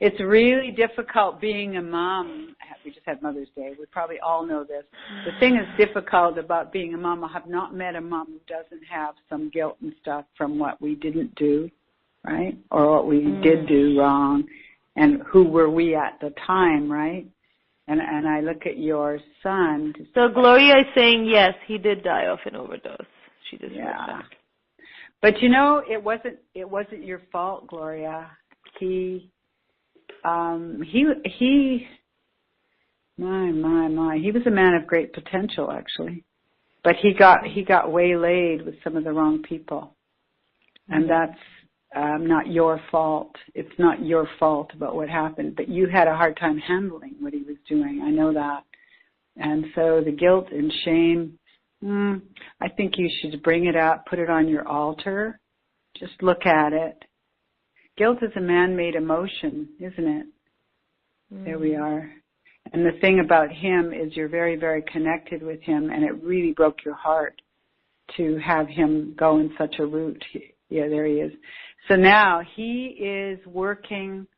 It's really difficult being a mom. We just had Mother's Day. We probably all know this. The thing that's difficult about being a mom, I have not met a mom who doesn't have some guilt and stuff from what we didn't do, right? Or what we did do wrong. And who were we at the time, right? And I look at your son. So Gloria is saying, yes, he did die of an overdose. She just wrote that. But it wasn't your fault, Gloria. He was a man of great potential, actually. But he got waylaid with some of the wrong people. And that's not your fault. It's not your fault about what happened, but you had a hard time handling what he was doing. I know that. And so the guilt and shame, I think you should bring it up, put it on your altar. Just look at it. Guilt is a man-made emotion, isn't it? There we are. And the thing about him is you're very, very connected with him, and it really broke your heart to have him go in such a route. Yeah, there he is. So now he is working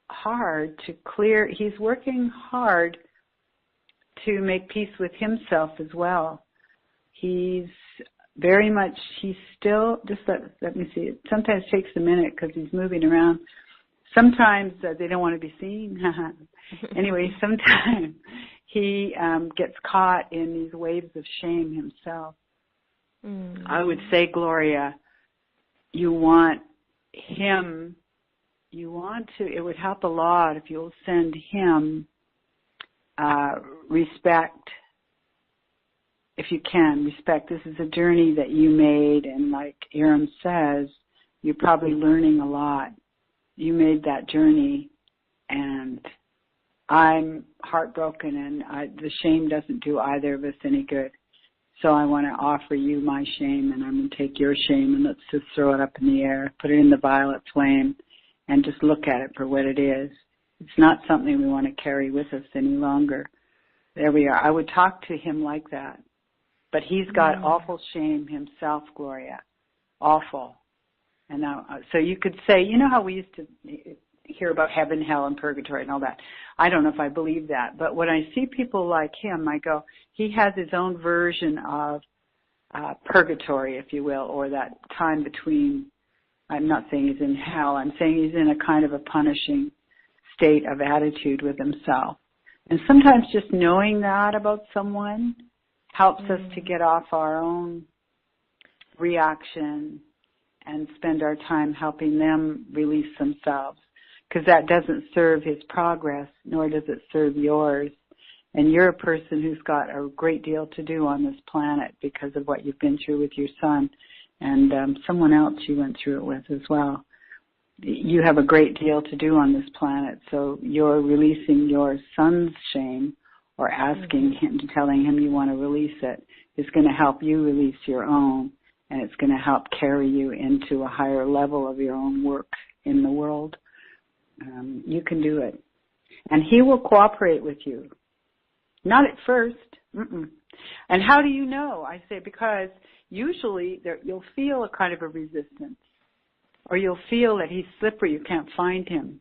hard to clear. He's working hard to make peace with himself as well. He's still, just let me see. It sometimes takes a minute because he's moving around. Sometimes they don't want to be seen. Anyway, sometimes he gets caught in these waves of shame himself. I would say, Gloria, it would help a lot if you'll send him respect, if you can, respect. This is a journey that you made, and like Iram says, you're probably learning a lot. You made that journey, and I'm heartbroken, and the shame doesn't do either of us any good. So I want to offer you my shame, and I'm going to take your shame, and let's just throw it up in the air, put it in the violet flame, and just look at it for what it is. It's not something we want to carry with us any longer. There we are. I would talk to him like that. But he's got awful shame himself, Gloria. Awful. And now, so you could say, you know how we used to hear about heaven, hell, and purgatory and all that. I don't know if I believe that. But when I see people like him, I go, he has his own version of purgatory, if you will, or that time between, I'm not saying he's in hell, I'm saying he's in a kind of a punishing state of attitude with himself. And sometimes just knowing that about someone helps us to get off our own reaction and spend our time helping them release themselves, because that doesn't serve his progress, nor does it serve yours. And you're a person who's got a great deal to do on this planet because of what you've been through with your son and someone else you went through it with as well. You have a great deal to do on this planet, so you're releasing your son's shame or asking him, telling him you want to release it, is going to help you release your own, and it's going to help carry you into a higher level of your own work in the world. You can do it. And he will cooperate with you. Not at first. And how do you know? I say because usually you'll feel a kind of a resistance, or you'll feel that he's slippery, you can't find him.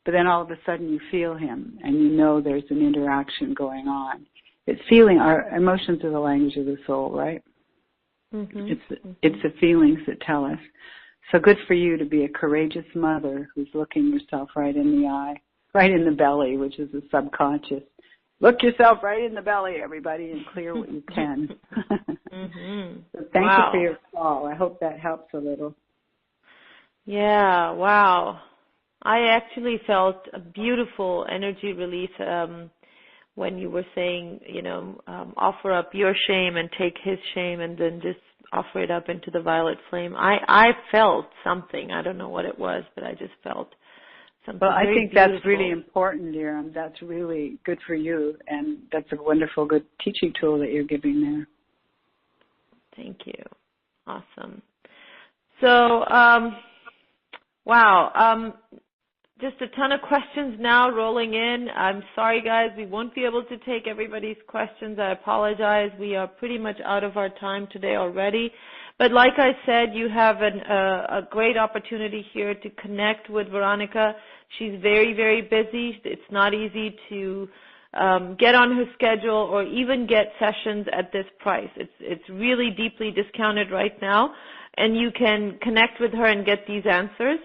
But then all of a sudden you feel him, and you know there's an interaction going on. It's feeling. Our emotions are the language of the soul, right? It's the feelings that tell us. So good for you to be a courageous mother who's looking yourself right in the eye, right in the belly, which is the subconscious. Look yourself right in the belly, everybody, and clear what you can. So thank you for your call. I hope that helps a little. Yeah, wow. I actually felt a beautiful energy release when you were saying, offer up your shame and take his shame and then just offer it up into the violet flame. I felt something. I don't know what it was, but I just felt something. Well, I think that's really important, dear. That's really good for you, and that's a wonderful, good teaching tool that you're giving there. Thank you. Awesome. So, wow. Just a ton of questions now rolling in. I'm sorry, guys. We won't be able to take everybody's questions. I apologize. We are pretty much out of our time today already. But like I said, you have a great opportunity here to connect with Veronica. She's very, very busy. It's not easy to get on her schedule or even get sessions at this price. It's really deeply discounted right now, and you can connect with her and get these answers.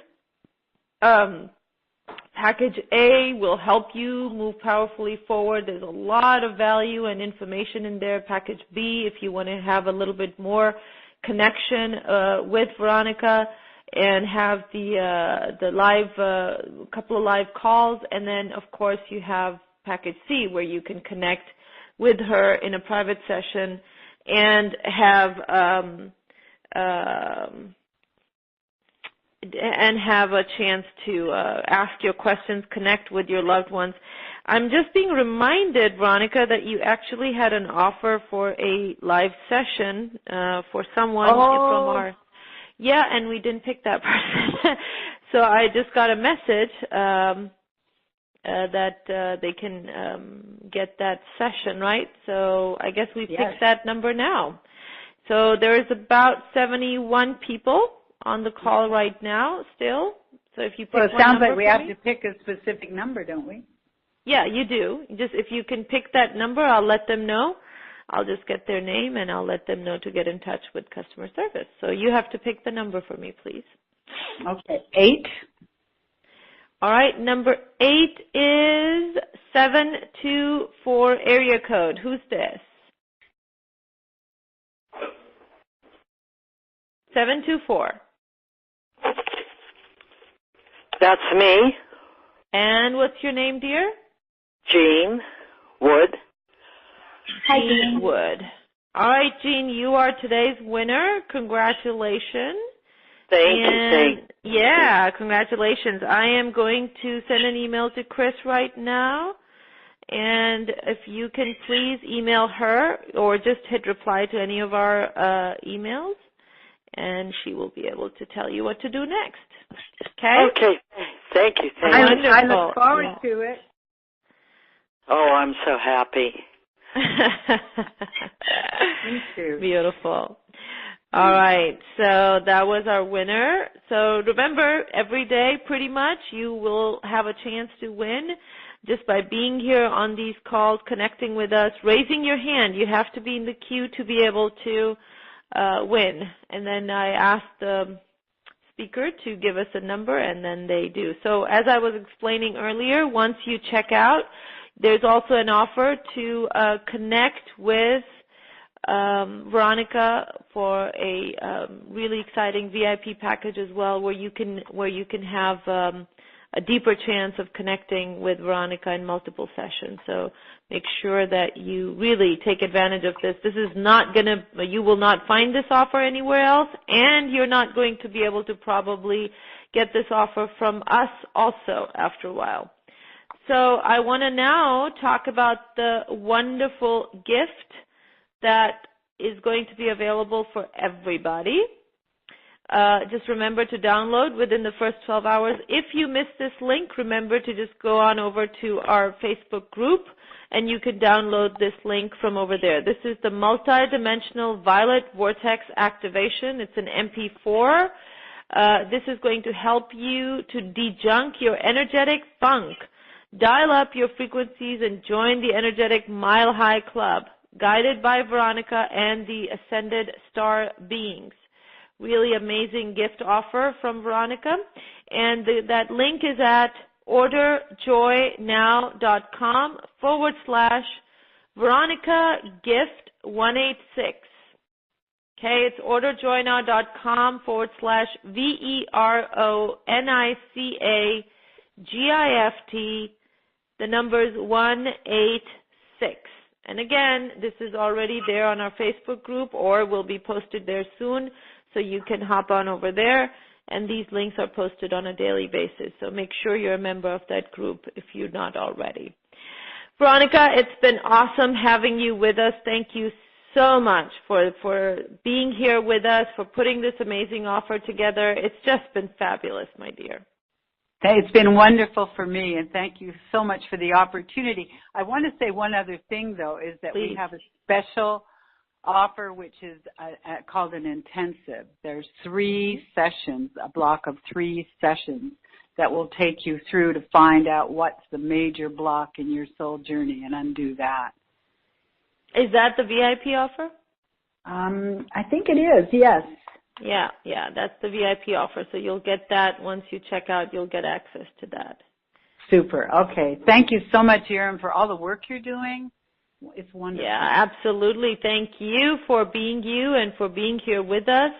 Package A will help you move powerfully forward. There's a lot of value and information in there. Package B, if you want to have a little bit more connection with Veronica and have the live couple of live calls, and then of course you have package C where you can connect with her in a private session and have a chance to ask your questions, connect with your loved ones. I'm just being reminded, Veronica, that you actually had an offer for a live session for someone from our... Yeah, and we didn't pick that person. So I just got a message that they can get that session, right? So I guess we picked that number now. So there is about 71 people on the call right now still. So if you pick it sounds like we have to pick a specific number, don't we? Yeah, you do. Just if you can pick that number, I'll let them know. I'll just get their name and I'll let them know to get in touch with customer service. So you have to pick the number for me, please. Okay, 8. All right, number 8 is 724 area code. Who's this? 724. That's me. And what's your name, dear? Jean Wood. Hi, Jean Wood. All right, Jean, you are today's winner. Congratulations. Thank you. Yeah, congratulations. I am going to send an email to Chris right now, and if you can please email her or just hit reply to any of our emails, and she will be able to tell you what to do next. Okay? Okay. Thank you. I look forward to it. Oh, I'm so happy. Me too. Beautiful. All right, so that was our winner. So remember, every day pretty much you will have a chance to win just by being here on these calls, connecting with us, raising your hand. You have to be in the queue to be able to win. And then I asked the speaker to give us a number, and then they do. So as I was explaining earlier, once you check out, there's also an offer to connect with Veronica for a really exciting VIP package as well, where you can have a deeper chance of connecting with Veronica in multiple sessions. So make sure that you really take advantage of this. This is not you will not find this offer anywhere else, and you're not going to be able to probably get this offer from us also after a while. So I want to now talk about the wonderful gift that is going to be available for everybody. Just remember to download within the first 12 hours. If you missed this link, remember to just go on over to our Facebook group, and you can download this link from over there. This is the Multi-Dimensional Violet Vortex Activation. It's an MP4. This is going to help you to dejunk your energetic funk. Dial up your frequencies and join the energetic Mile High Club, guided by Veronica and the Ascended Star Beings. Really amazing gift offer from Veronica. And that link is at orderjoynow.com/Veronica Gift 186. Okay, it's orderjoynow.com/VERONICA GIFT, the numbers 186. And again, this is already there on our Facebook group or will be posted there soon, so you can hop on over there, and these links are posted on a daily basis. So make sure you're a member of that group if you're not already. Veronica, it's been awesome having you with us. Thank you so much for being here with us, for putting this amazing offer together. It's just been fabulous, my dear. It's been wonderful for me, and thank you so much for the opportunity. I want to say one other thing, though, is that Please. we have a special offer, which is called an intensive. There's 3 sessions, a block of 3 sessions that will take you through to find out what's the major block in your soul journey and undo that. Is that the VIP offer? I think it is, yes. Yeah, that's the VIP offer. So you'll get that once you check out. You'll get access to that. Super. Okay. Thank you so much, Erin, for all the work you're doing. It's wonderful. Yeah, absolutely. Thank you for being you and for being here with us.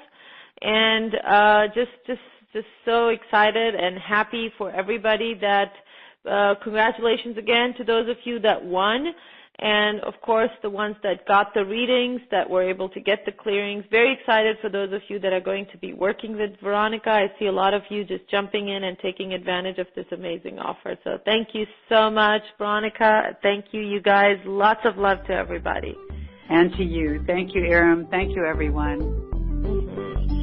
And just so excited and happy for everybody that congratulations again to those of you that won. And, of course, the ones that got the readings, that were able to get the clearings. Very excited for those of you that are going to be working with Veronica. I see a lot of you just jumping in and taking advantage of this amazing offer. So thank you so much, Veronica. Thank you, you guys. Lots of love to everybody. And to you. Thank you, Erin. Thank you, everyone. Mm-hmm.